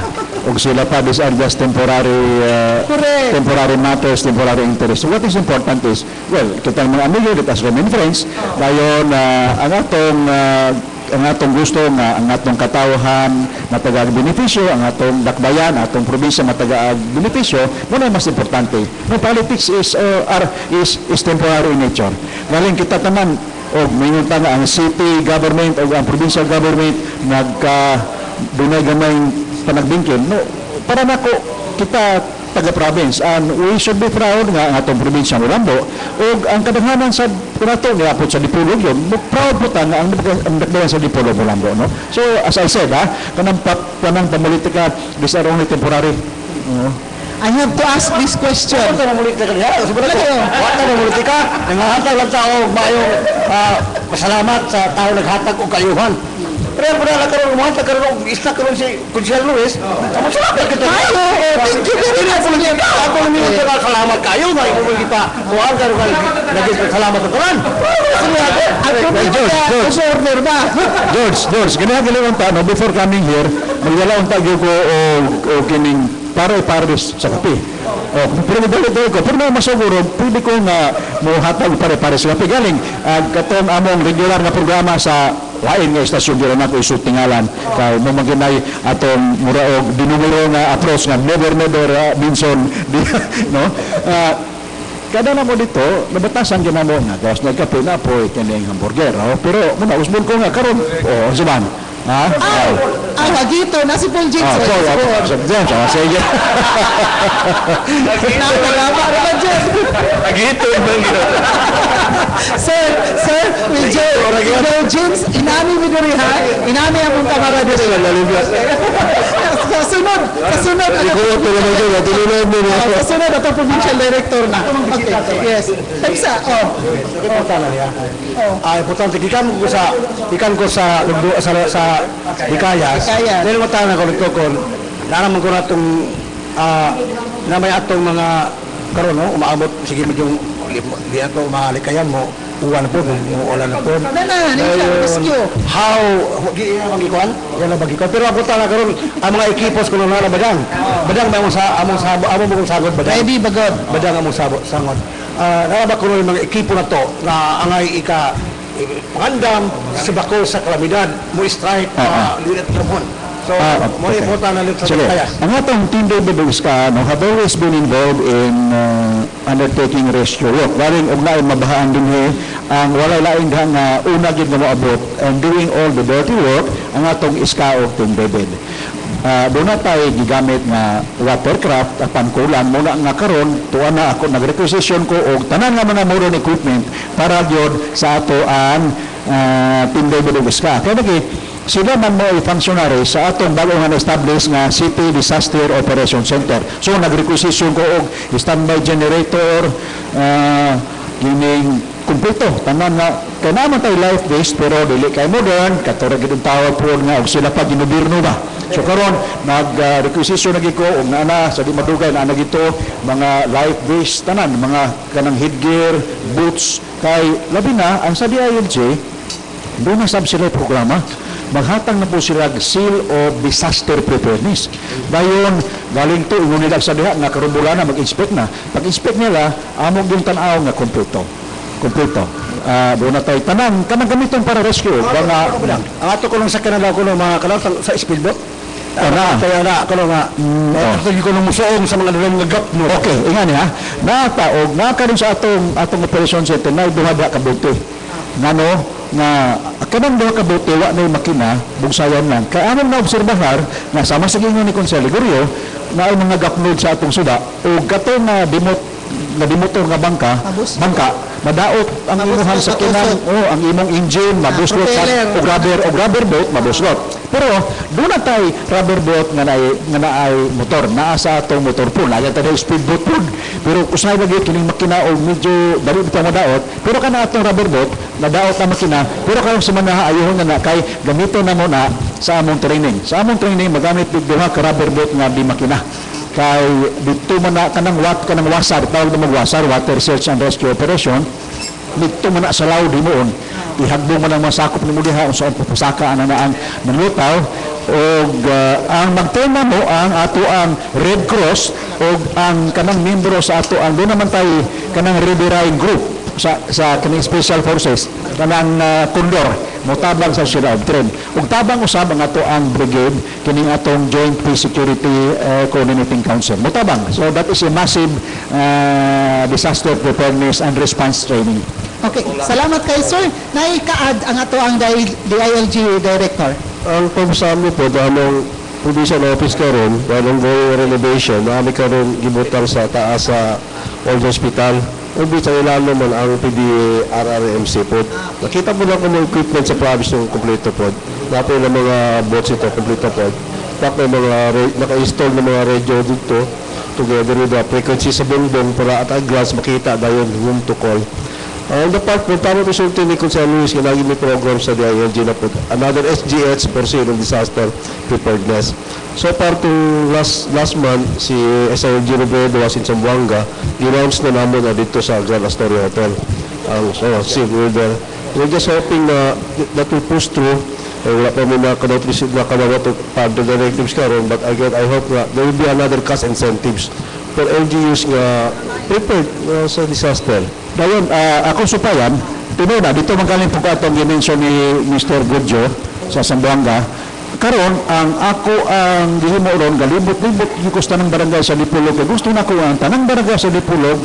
og sila pa these are just temporary
Correct.
temporary matters, temporary interest. So what is important is, well, kitang mga amigo, let us remain friends. Dayon ang atong gusto nga ang atong katawhan matagaag-benepisyo, ang atong dakbayan, atong probinsya matagaag-benepisyo, mo na mas importante. No, politics is temporary in nature. Galing kita tanan og mingon ta nga ang city government o ang provincial government dunay gamay panagbingkin. No, para nako kita taga-province and we should be proud nga ang atong probinsya ng Lambo ug ang kadaghanan sa kunato niya po sa Dipolog yun, proud po ta nga ang dakbayan sa Dipolog ng Lambo, no? So as I said, kanang politika, these are only temporary.
I have to ask this question.
Wala na mulit na kanya. Wala na mulit ka. Nangahatag lang tao mayong pasalamat sa tao naghatag o kayuhan. Pero pala karon mo ta karon isa karon si Consiel Luis. Amo salamat kita.
Thank you very much.
Ako ni mo salamat kayo na imo kita. Kuan karon lagi salamat ka karon.
Order ba?
George, ganyan ta no before coming here, magdala unta gyud ko o kining pare-pares sa kape. Pero nagdala ko, pero na masuguro, pwede ko nga mohatag pare-pares sa kape. Galing, katong among regular na programa sa lain nga istasyon dito na ko isutingalan. Kaya mo maginay atong muraog dinumero nga approach nga never Binson. No? Kada na mo dito, nabatasan ka na mo nga, gawas na kape na po, itining hamburger. Pero muna, usbon ko nga karon. Zuban. Ha?
Wagito na si Paul James.
Sige.
Nakalama naman dyan.
Agito ibang
Sir, with James, inami mo diri ha? Inami akong kamara diri. Kasunod. Kasunod ato provincial director na. Okay, yes. Tapsa,
importante gikan ko sa Dikayas. Dahil matana ko nito kon naraman ko natong na may atong mga karon no umaabot sige medyo di ato malikayan mo uwan po mo ulan na po. How di magikuan yan na bagikuan pero ako tala karon ang mga ekipos ko na badang may among sagod badang.
Ready bagod.
Badang among sagod. Naraba ko yung mga ekipo na to na angay pangandam sa bako sa kalamidad mo strike lilit trapon. So, mo important na sa Dikayas.
Ang atong Team David Uska have always been involved in undertaking rescue work. Waring og naay mabahaan din ang walay laing nga una gid nga moabot and doing all the dirty work ang atong iska og Team David. Doon na tayo gigamit nga watercraft at pankulan muna nga karon tuwa na ako nag-requisition ko og tanan nga mga modern equipment para gyud sa ato ang Team David Uska. Kaya sila man mo functionary sa atong bagong nga na-establish nga City Disaster Operation Center. So nag-requisition ko og standby generator, gining kumpleto tanan nga kay naman tay life based pero dili kay modern katurag gid tawag po nga og sila pa ginobierno ba. So karon nag-requisition na gid ko og naa sa di madugay na gito mga life based tanan mga kanang headgear, boots kay labi na ang sa DILG doon na sab sila programa maghatang na po sila seal of disaster preparedness. Dayon, galing to, ingon nila sa diha, nga karumbulan na, mag-inspect na. Pag-inspect nila, amog yung tanaw nga kompleto. Doon na tayo, kanang gamiton para rescue.
Ang ato ko lang sa kanila ko ng mga kalatang sa speedboat. Kaya na, ako nga, hindi ko nang musuong sa mga nalang nagap mo.
Okay, ingan ha. Nataog, nakaroon sa atong operation center, na duhada kabuti. Ngano, nga kanang duha ka bote wa nay makina bugsayan lang kay amon na obserbahar nga sama sa gingon ni Konsel Gregorio na ay mga gapnod sa atong suda o kato na dimot nga bangka madaot ang imuhang sakinan ang imong engine mabuslot sa o rubber boat mabuslot pero doon na tay rubber boat nga naay motor naa sa atong motor pool ayan tayo speedboat pool pero usay lagi kining makina o medyo dali bitaw madaot pero kana atong rubber boat nadaot na makina pero kayong sumanaha ayohon na kay gamiton na mo na sa among training magamit og duha ka rubber boat nga di makina kay dito man na kanang wasar tawag na magwasar water search and rescue operation dito man na sa law di moon ihagbong man ang masakop ni mo diha unsa ang pupusaka ana na ang manlutaw og ang magtema mo ang ato ang Red Cross og ang kanang membro sa ato ang doon naman tayo kanang Riverine Group sa kaning special forces kanang Condor motabang sa sila og tren ug tabang usab ang ato ang brigade kining atong Joint Peace Security Coordinating Council motabang so that is a massive disaster preparedness and response training.
Okay, salamat kay sir. Naikaad ang ato ang DILG director.
Ang pagsasabi po, damang provincial office karon, walang going renovation, namin karon gibutang sa taas sa old hospital. Ubi sa ilalo man ang PDRRMC po. Nakita po lang kung mga equipment sa province ng kompleto po. Dapat ng mga boats ito, kompleto po. Dapat mga naka-install ng mga radio dito together with the frequency sa bundong para at a glance makita dayon whom to call. Ang dapat po, tama po sulti ni Consel Luis, kinagi may program sa DILG na po. Another SGH for Zero Disaster Preparedness. So far to last month, si SILG Robredo was in Zamboanga, ginounce na namin na dito sa Grand Astoria Hotel. Safe weather. We're just hoping na that will push through. Wala pa may nakanotice na kanawa to part of the directives karon, but again, I hope na there will be another cost incentives for LGUs nga prepared sa disaster.
Dayon, ako supayan, tinuod na, dito magaling po atong gimensyon ni Mr. Gudjo sa Zamboanga. Karon ang ako ang gihimo ron galibot-libot gikusta ng barangay sa Dipolog. Gusto na ko ang tanang barangay sa Dipolog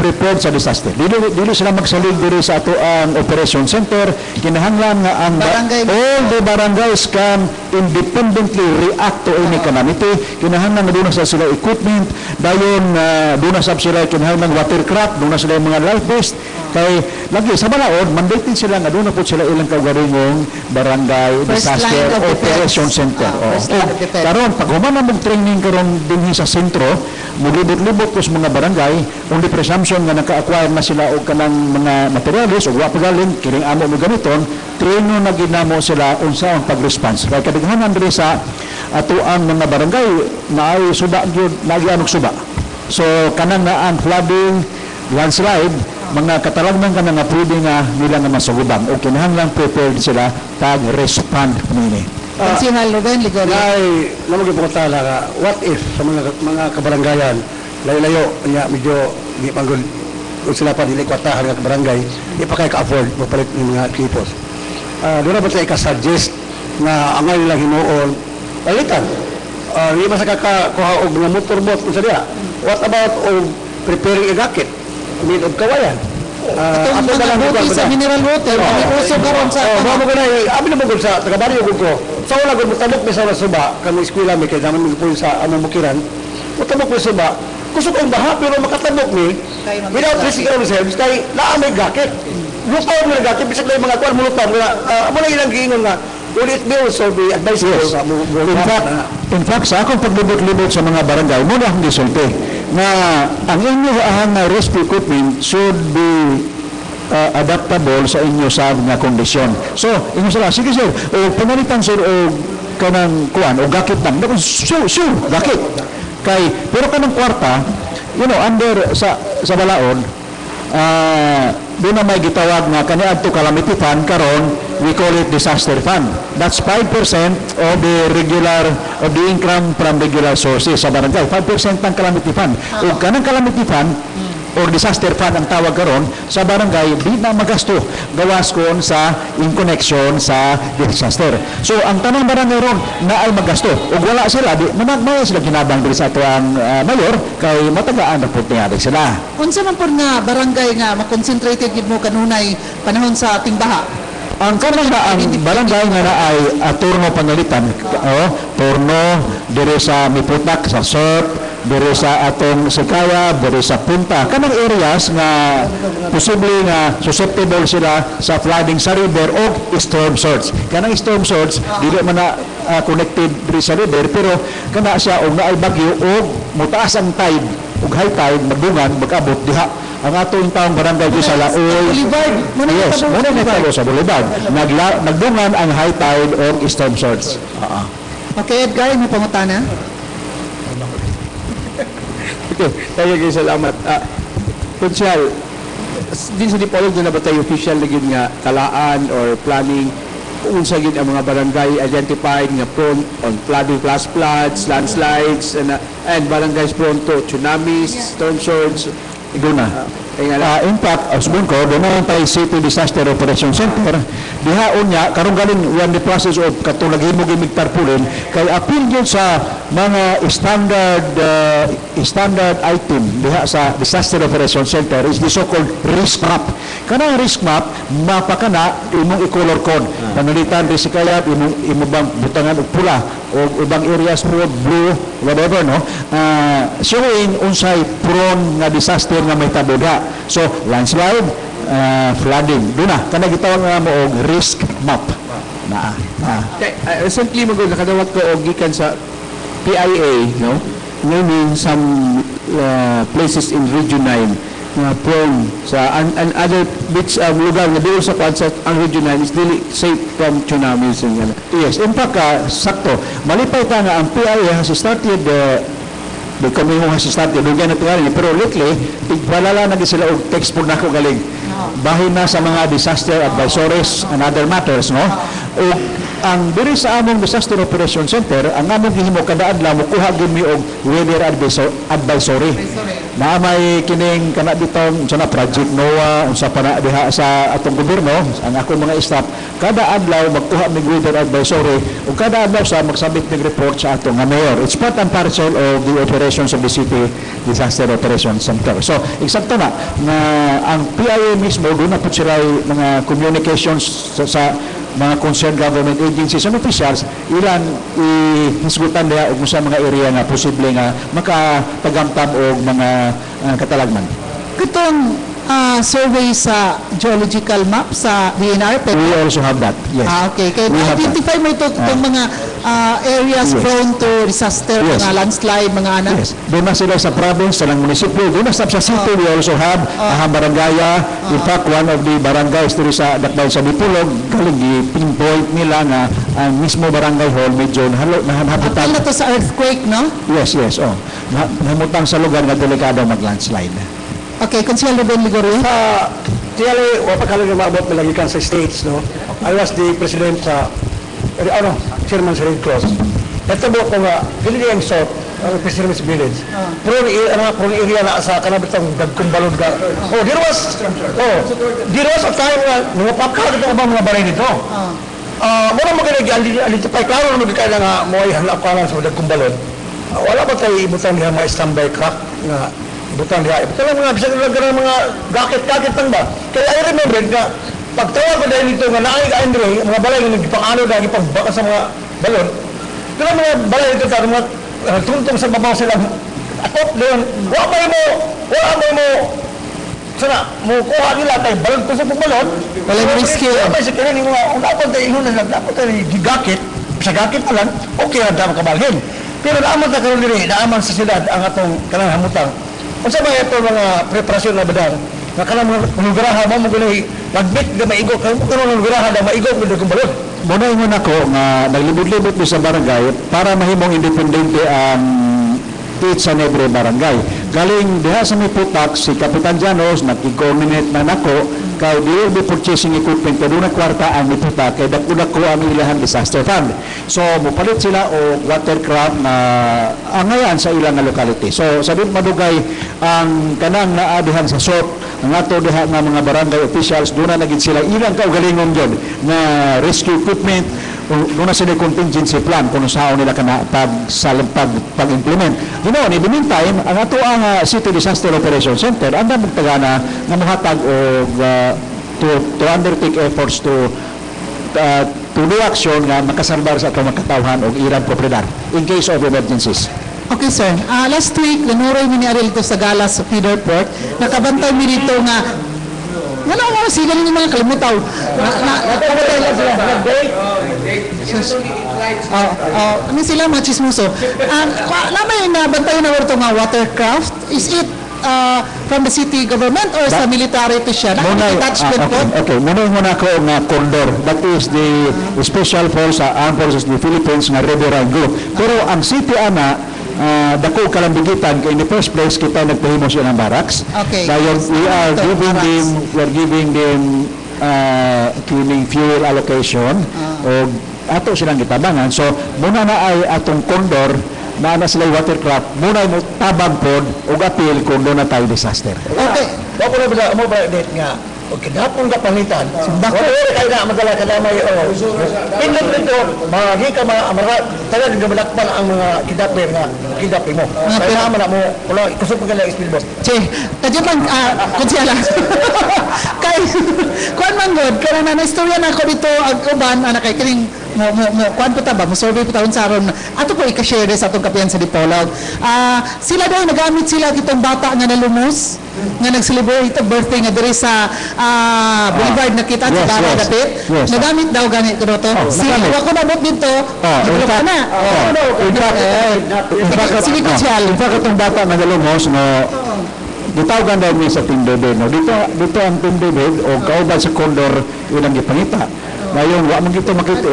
prepared sa disaster. Dili sila magsalig diri sa ato ang operation center. Kinahanglan nga ang all the barangays can independently react to any calamity. Kinahanglan nga doon sa sila equipment. Dayon doon na sila kinahanglan watercraft, doon na sila mga life vest. Kay lagi sa balaod mandated sila nga doon na po sila ilang kaugalingong barangay disaster operation center. Karon pag humana mong training karon dinhi sa sentro, mulibot-libot ko sa mga barangay, on the presumption nga naka-acquire na sila og kanang mga materials o wa pagaling kiring amo mo gamiton, traino na ginamo sila unsa ang pag-response. Kay kadighanan diri sa ato ang mga barangay naay suba gyud nagyanog suba. So kanang na ang flooding, landslide, mga katalagman ka na nga pwede nga nila nga masugubang o kinahanglang prepared sila tag-respond nini.
Konsihal Ruben Ligorio.
Ay, namagin po tala nga, what if sa mga kabaranggayan, layo-layo, niya medyo di panggol, kung sila pa dili kwatahan nga kabarangay, di pa kayo ka-afford mapalit ng mga equipos. Doon na ba tayo ka-suggest na angay nilang hinuon, palitan. Di ba sa kakakuha og mga motorboat kung sa diya? What about preparing a jacket? Made of kawayan.
Itong mga buti sa mineral water, uso karon sa
mo ko na abi na mo sa taga-baryo ko. Sa wala gud mutabok mi sa suba kamo eskwela mi kay zaman mi po sa among bukiran. Mutabok mi suba. Kusog ang baha pero makatabok mi without risking ourselves kay naa may jacket. Lupaw mo na jacket bisag lay mga kwan mo lupaw amo na ilang giingon nga will it be also be advisable
Yes.
sa
In fact, sa akong paglibot-libot sa mga barangay, muna akong gisulti na ang inyo ang rescue equipment should be adaptable sa inyo sa mga kondisyon. So, inyo sila, sige sir, o pangalitan sir, o kanang kuan, o gakit lang. Sure, gakit. Pero kanang kwarta, under sa balaod, doon na may gitawag na kaniadto calamity fund karon, we call it disaster fund. That's 5% of the income from regular sources sa barangay. 5% ng calamity fund. O kanang calamity fund or disaster fund ang tawag karon sa barangay, di na magasto gawas kon sa in connection sa disaster. So ang tanang barangay ron na ay magasto ug wala sila, di managmay sila kinabang diri sa atuang mayor kay matagaan na pud tingali sila.
Unsa man pod nga barangay nga makonsentrated gid mo kanunay panahon sa ating baha?
Ang kanang ang barangay nga na ay turno pangalitan, turno dire sa Miputak, sa Surf, dire sa atong Sikaya, dire sa Punta, kanang areas nga posible nga susceptible sila sa flooding sa river o storm surge. Kanang storm surge dili man na connected dire sa river, pero kana siya og naay bagyo o mutaas ang tide ug high tide magdungan mag-abot diha ang atong taong barangay di sa Laoy. Yes, muna na sa Boulevard. Nagdungan ang high tide o storm surge.
Okay, Edgar, may pangutana?
Okay, tayo kayo salamat. Konsyal, din sa Dipolog doon na ba tayo official na gid nga talaan or planning kung sa gid ang mga barangay identified nga prone on flooding, flash floods, landslides, and barangays prone to tsunamis, storm surge.
Iguna. In fact, asubon ko, doon na tayo City Disaster Operation Center, dihaon niya, karong galing we are in the process of katulagimog imigtarpulin, kay appeal yun sa mga standard item diha sa Disaster Operation Center is the so-called risk map. Kanang risk map, mapa ka na, imong i-color code. Panalitan, risikayat, imong bang butangan og pula, o ibang areas po, blue, whatever, no? Showing unsay prone nga disaster nga may tabuda. So, landslide, flooding. Doon na, kanang gitawag nga mo og risk map.
Recently, nakadawat ko og gikan sa PIA, no? Naming some places in Region 9 na prone sa and other bits lugar na doon sa kwan sa ang Region 9 is really safe from tsunamis and gano'n.
Yes, in fact, sakto. Malipay ta nga ang PIA has started the coming has started doon na tingali, pero lately tigpalala na sila og text po nako galing bahin na sa mga disaster advisories and other matters, no? O ang diri sa among Disaster Operation Center, ang among gihimo kada adlaw mo kuha gyud mi og weather advisory. Na may kining kana bitong sa Project NOAA unsa pa na diha sa atong gobyerno, ang akong mga staff kada adlaw magkuha mig weather advisory ug kada adlaw sa magsabit mig report sa atong nga mayor. It's part and parcel of the operations of the City Disaster Operation Center. So, eksakto na ang PIA mismo doon na po sila mga communications sa mga concerned government agencies and officials ilan ihisgutan nila og sa mga area nga posible nga makapagamtam og mga katalagman.
Katong survey sa geological map sa DNR.
We also have that, yes.
Okay. Kaya identify mo itong mga areas prone to disaster, mga landslide, mga anak?
Yes. Doon na sila sa province, sa munisipyo. Doon na sa city, we also have barangaya. In fact, one of the barangays dito sa Dakbayan sa Dipolog, galing i-pinpoint nila na ang mismo barangay hall medyo nahabutan.
Akala to sa earthquake, no?
Yes. Nahamutang sa lugar na delikado mag-landslide.
Okay, Consiel Ruben Ligorio.
Tiyali, wapakala na maabot malagikan sa States, no? I was the president sa, chairman sa Red Cross. Ito mo ko nga, hindi yung south, Fisherman's Village. Prone area na sa kanabitang dagkumbalod ka. There was a time nga, mga papakala ito mga baray nito. Muna mag-identify, klaro na magkakala nga, mga ihalapalan sa dagkumbalod. Wala ba tayo ibutang niya mga standby crack nga butang diha. Ito lang mga bisag lang mga gakit-gakit lang ba? Kaya I remember nga, pagtawag ko dahil dito nga naay ka Andre, mga balay nga nagpang-ano na ipagbaka sa mga balon, ito lang mga balay dito sa mga tuntong sa babaw silang atop doon. Wala mo sana mo kuha nila tayo balon ko sa pagbalon.
Walang rescue.
May sa kanya mga dapat tayo ihon na dapat tayo gigakit. Sa gakit pa lang, okay na dapat kabalhin. Pero naaman na karon diri, naaman sa siyudad ang atong kanang hamutang. Unsa ba ito mga preparasyon na badang? Nga kanang mga lugaraha mo gunay lagbit nga maigo kayo mo karon lugaraha na maigo mo dagong balon.
Muna ingon ako nga naglibot-libot mi sa barangay para mahimong independente ang each and every barangay. Galing diha sa may putak, si Kapitan Janos nag-coordinate na nako kay they will be purchasing equipment kay doon na kwarta ang may putak kay dako ang ilahang disaster fund. So mupalit sila o watercraft na angayan sa ilang nga locality. So sabi madugay ang kanang naa dihan sa SOT ang ato diha nga mga barangay officials doon na naging sila ilang kaugalingon yun na rescue equipment doon na sila contingency plan kung saan nila kana pag-implement. You know, in the meantime, ang ato ang City Disaster Operation Center, ang magtagana na muhatag o to undertake efforts to do action nga makasalbar sa atong makatawhan o irang propriedad in case of emergencies.
Okay, sir. Last week, nanuroy mi ni Ariel to sa Galas sa Feeder Port. Nakabantay mi dito nga ano sila ni mga kalimutaw. Nakabantay lang sila. Ano sila mga chismoso. Namay nabantay na ito nga watercraft. Is it from the city government or sa military to siya? Attachment po?
Okay, muna ako nga Condor. That is the Special Force, Armed Forces of the Philippines nga Riverine Group. Pero ang city dako kalambigitan in the first place kita nagpahimo siya ng barracks.
Okay.
Kaya we are giving them cleaning fuel allocation o ato silang gitabangan. So muna na ay atong Condor na sila watercraft muna mo tabang pod og apil kung doon na tayo disaster.
Okay.
Ako na mo ba date nga okay, dapong kapalitan. Bako kay na madala kadamay o. Pindot nito, magi ka taga gabalakpan ang mga kidnapper nga kidnapping mo. Kaya man mo, wala kusog pa kala speedboat.
Che, kadyo man kunsela. Kay kuan man god, kana na istorya na ako dito ang uban ana kay kining mo kuan pa ta ba mo survey pa taon sa aron ato ko i-share sa atong kapiyan sa Dipolog. Sila daw nagamit sila kitong bata nga nalumos nga nag-celebrate ang birthday nga diri sa Boulevard na kita sa Barra Dapit. Nagamit daw gani ko to. Si wa ko nabot dito. In fact, itong bata na nalumos no gitawagan daw niya sa Team David. No? Dito ang Team David o kauban sa Condor ilang gipangita. Ngayon, wa man gito makita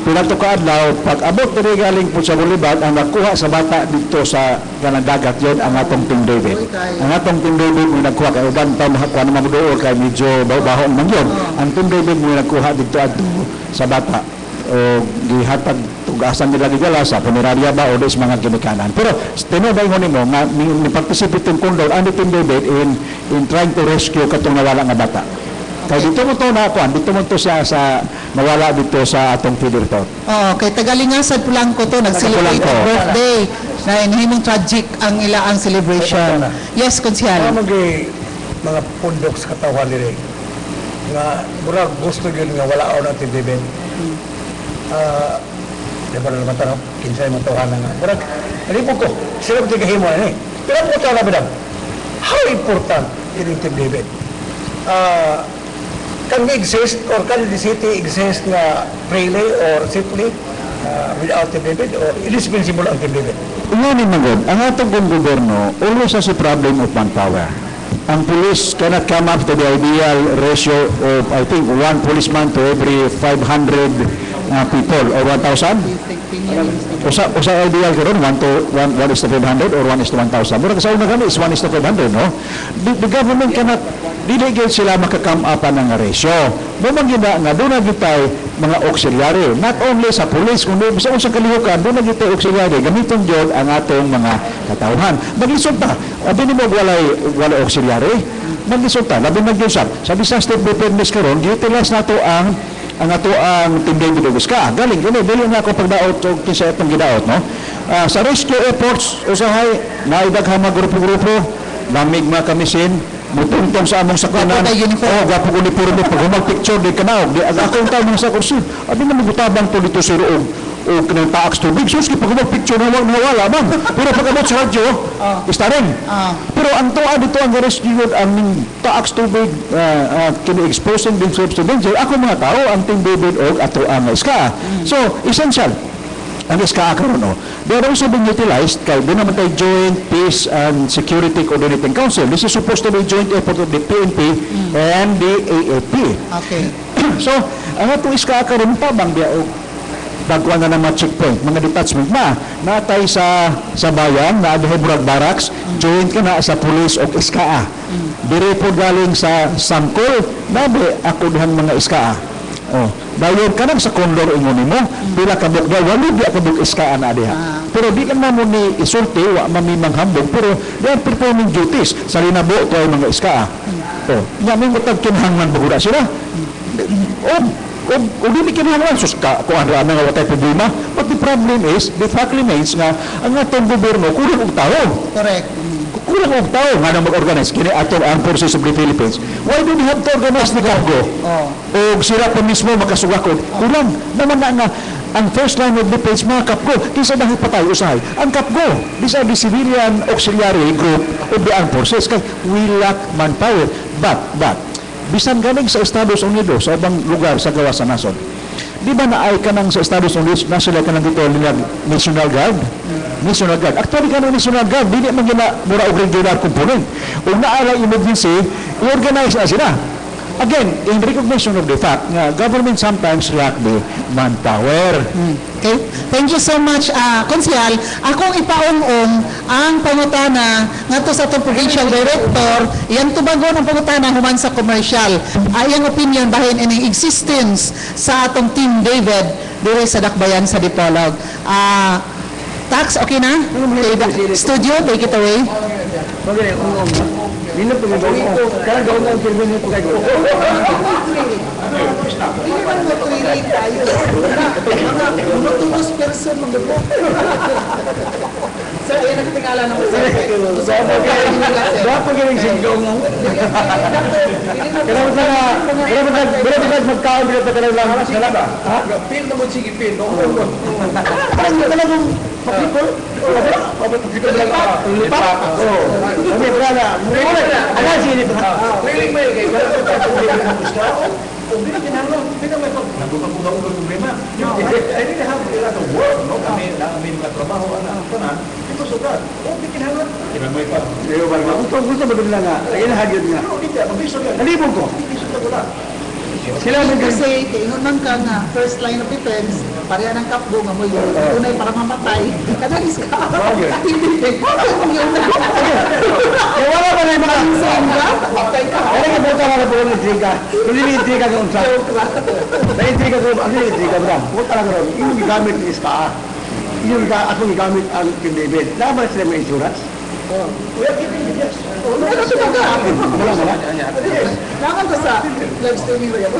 pila to kaadlaw pag abot diri galing po sa Boulevard ang nakuha sa bata dito sa kanang dagat yon ang atong Team David. Ang atong Team David mo nagkuha kay uban pa mahakuha na mamuduol kay medyo baho man yon. Ang Team David mo nagkuha dito adto sa bata o gihatag tugasan nila gigala sa punerarya ba o des mga ginikanan. Pero tinubay mo nimo nga ni participate in Condor and Team David in trying to rescue katong nawala nga bata. Kaya dito mo to na kuan, dito mo to siya sa nawala dito sa atong feeder port. Kay Tagalingasan Pulangko to nag-celebrate ang birthday na inhimong tragic ang ilaang celebration. Yes, Konsyal.
Mga pundok sa katawan nila nga murag gusto yun nga wala ako natin David. Di ba naman tanong, kinsay mo tawahan na nga. Murag, nalipog ko, sila ko tigahimo na pero po tawa na bidang, how important in Team David? Can we exist or can the city exist na freely or simply without Team David or indispensable ang Team David?
Ngayon magod, ang atong gobyerno always has a problem of manpower. Ang police cannot come up to the ideal ratio of, I think, one policeman to every 500 people or 1,000. Usa ideal karon 1 is to 500 or 1 is to 1,000. Mura sa una kami is 1 is to 500, no? The government cannot diligate sila makakam up ng ratio. Bumang gina nga doon na gitay mga auxiliary, not only sa police, kundi sa unsang kalihukan, doon na gitay auxiliary, gamiton jud ang atong mga katawhan. Mag-isulta, abi ni mo walay auxiliary, mag-isulta, labi mag-usap. Sa disaster preparedness karon, utilize nato ang ato ang Team David Oguska. Galing, dili na ako pagdaot o kinsa itong gidaot, no? Sa rescue efforts, usahay, naidaghang mga grupo-grupo, lamig mga kamisin, mutuntong sa among sakyanan. Gapo ko uniforme, pag humag picture, di kanaog, di akong tao mga sakursi. Abi na magutabang po dito si Roog. o kanang taaks tubig. So, pag picture na wala man. Pero pag abot sa radyo, istaring. Pero ang tuwa dito ang rescue ang taaks tubig kini-exposing themselves to danger. Ako mga tao, ang Team David o ato ang iska. So, essential. Ang iska karon no. They are also being utilized kay doon naman tayo Joint Peace and Security Coordinating Council. This is supposed to be joint effort of the PNP and the AAP.
Okay.
So, ang atong iska karon pa bang dia og dagwan na ng mga checkpoint, mga detachment na natay sa bayan, na adhay Burag Barracks, joint ka na sa police o SKA. Dire po galing sa Sangkol, nabi ako dihan mga SKA. Oh, dayon ka na sa Condor ingon mo, pila ka bukda, wali di ka buk SKA na diha. Pero di lang mo ni isulti, wa mamimang hambog, pero they are performing duties sa linabo to ay mga SKA. Oh, namin mo tagkinhangman bagura sila. O di kinahanglan sus ka kung ano nga watay problema. But the problem is, the fact remains nga ang atong gobyerno kulang og tao.
Correct.
Kulang og tao nga na mag-organize kini atong Armed Forces of the Philippines. Why do we have to organize the cargo? O sila pa mismo makasugakod. Kulang naman na nga ang first line of defense mga kapgo kinsa dahil patay usahay. Ang kapgo, these are the civilian auxiliary group of the Armed Forces. Kaya we lack manpower. But bisan galing sa Estados Unidos sa ibang lugar sa gawa sa nason. Di ba naay ka nang sa Estados Unidos na sila ka nang dito National Guard? National Guard. Actually ka ng National Guard, hindi man gina mura og regular component. Kung naala emergency, i-organize na sila. Again, in recognition of the fact nga government sometimes lack the manpower.
Okay. Thank you so much, Konsyal. Akong ipaong-ong ang pangutana ngadto sa atong provincial director, iyang tubagon ang pangutana human sa commercial. Ayang opinion bahin ining existence sa atong Team David diri sa Dakbayan sa Dipolog. Tax, okay na? Studio, take it away.
Hindi po may bago. Kaya gawin lang ang mo po kayo.
Hindi man mo tuloy tayo. Mga matulog person mag-book. Sir, ayan ang tingala ng masarap.
Dapat galing sigong mo. Kaya mo magkaon dito pa talaga lang. Sala ba? Pil na mo sige pil. Parang talagang papikol. Papikol lang. Lipat. Oo. Kami brada. Ano sini pa? Feeling mo kay kung hindi may nagbukabuka ang problema. I really have a lot of work, no? Kami mga trabaho, because of that. Hindi kinahanglan. Kinahanglan pa. Gusto mo din lang nga. Inahagyan nga. Hindi, mabisog yan. Nalibog ko. Mabisog ko lang. Sila
kasi kaingon man ka nga first line of defense pareha ng kapgo nga mo yun unay para mamatay kada is ka hindi
wala pa na yung mga
same ka patay ka
kaya nga buta nga na po ng intriga kung ini-intriga ka unsa na-intriga ko ang ini-intriga bro buta lang ron yung gamit ni SKA yung akong gamit ang Team David naman sila may insurance we are giving you yes
wala
wala
naman ko sa live streaming ba yan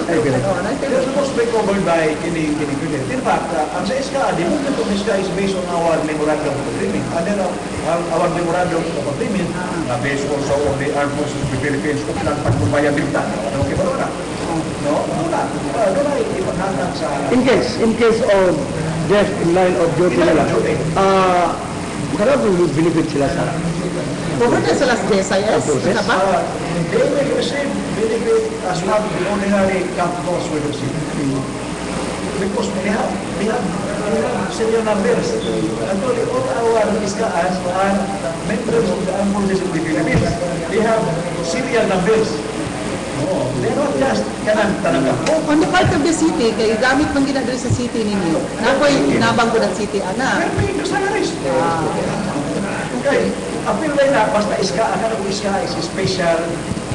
They're supposed to be covered by kining. In fact, ang sa SKA, the movement of SKA is based on our memorandum of agreement. And then our memorandum of agreement, based also on the Armed Forces of the Philippines, uplang pagpupayabilita. Okay ba na? No? Doon ay ipaghanggang sa...
In case of death in line of duty nila, karang benefit sila sa
cover na sa last SIS sa ba?
They will receive benefit as what the ordinary camp boss will receive. Because we have serial numbers. Actually, all our SKAs are members of the Armed Forces of the Philippines. They have serial numbers. They're not just tanang
On the part of the city, kay gamit man ginadiri sa city ninyo. Nakoy nabang ko ng city ana.
Pero may salaries. Okay. Apil na basta SKA, akala ko SKA is special.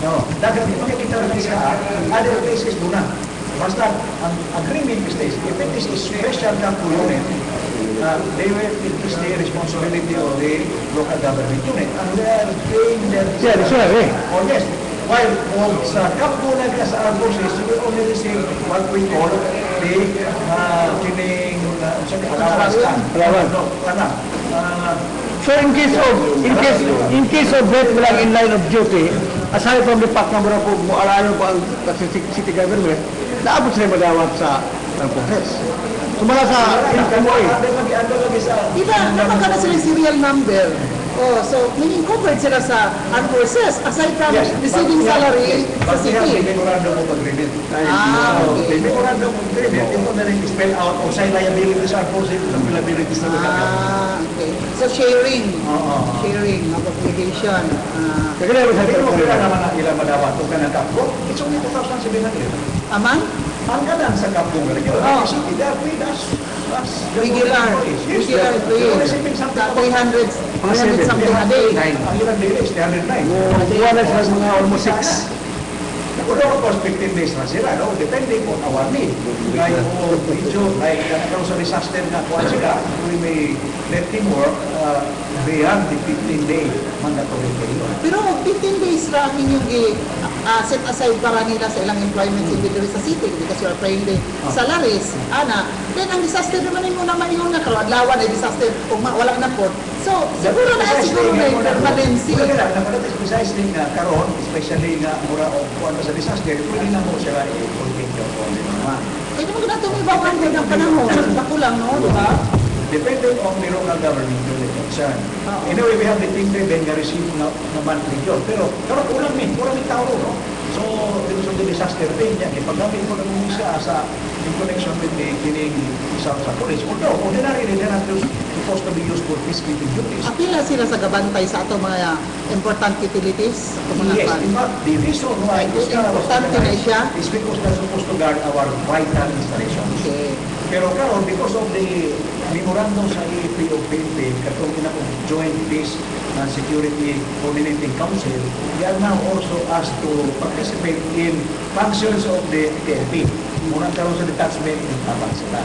No. Dagat makikita ng SKA, other places doon na. Basta ang agreement is this, if it is a special campo unit, it is the responsibility of the local government unit. And they are paying their... Oh yes. While sa campo na sa Armed Forces, we only receive what we call the kining...
So in case of death lang in line of duty, aside from the fact na mo alayo po ang city government, naabot sila magawat sa Armed Forces. Kumala sa MOA.
Di ba, napagkana sila yung serial number? Oh, so meaning covered sila sa armed forces aside from receiving salary sa city.
May memorandum of agreement.
Okay.
May memorandum of agreement. Ito na rin spell out o sa liability sa armed forces ng liabilities na
Okay. So sharing. Sharing of obligation.
Pero kaya naman ang ilang madawat o ka ng kapko, it's only 2,700.
Amang?
Ang kanan sa kapko nga rin yun. City, they are paid as
Regular pay. 300 something a day.
Ang ilang days, 309.
Wala sila sa mga almost 6.
Kung of course, 15 days na sila, no? Depending on our need. Like, medyo, like, kung sa disaster na kuha sila, we may let him work beyond the 15-day mandatory pay.
Pero 15 days lang inyong set aside para nila sa ilang employment dito sa city because you are paying the salaries. Then ang disaster naman yung muna mayon na kalaglawan ay disaster kung wala na po. So, siguro na yung permanency.
Precisely nga karon, especially nga mura o kuha sa disaster, pwede na mo sila i-continue po.
Kaya naman natin may bawang din ang panahon. Bako lang, no? Diba?
Depending on the local government to the concern. Anyway, we have the thing that then receive na monthly job. Pero kulang min tao, no? So, because of the disaster thing, yan, ipagamit ko ng isa sa in connection with the kining sa police. Although, ordinarily, they're not supposed to be used for peacekeeping duties.
Apila sila sa gabantay sa ato mga important utilities?
Yes, in fact, the reason why
importante na siya
is because they're supposed to guard our vital installations.
Okay.
Pero karon because of the memorandum sa AFP of PNP, katong kinakong Joint Peace and Security Coordinating Council, they are now also asked to participate in functions of the PNP. Muna karon sa detachment, tabang sila.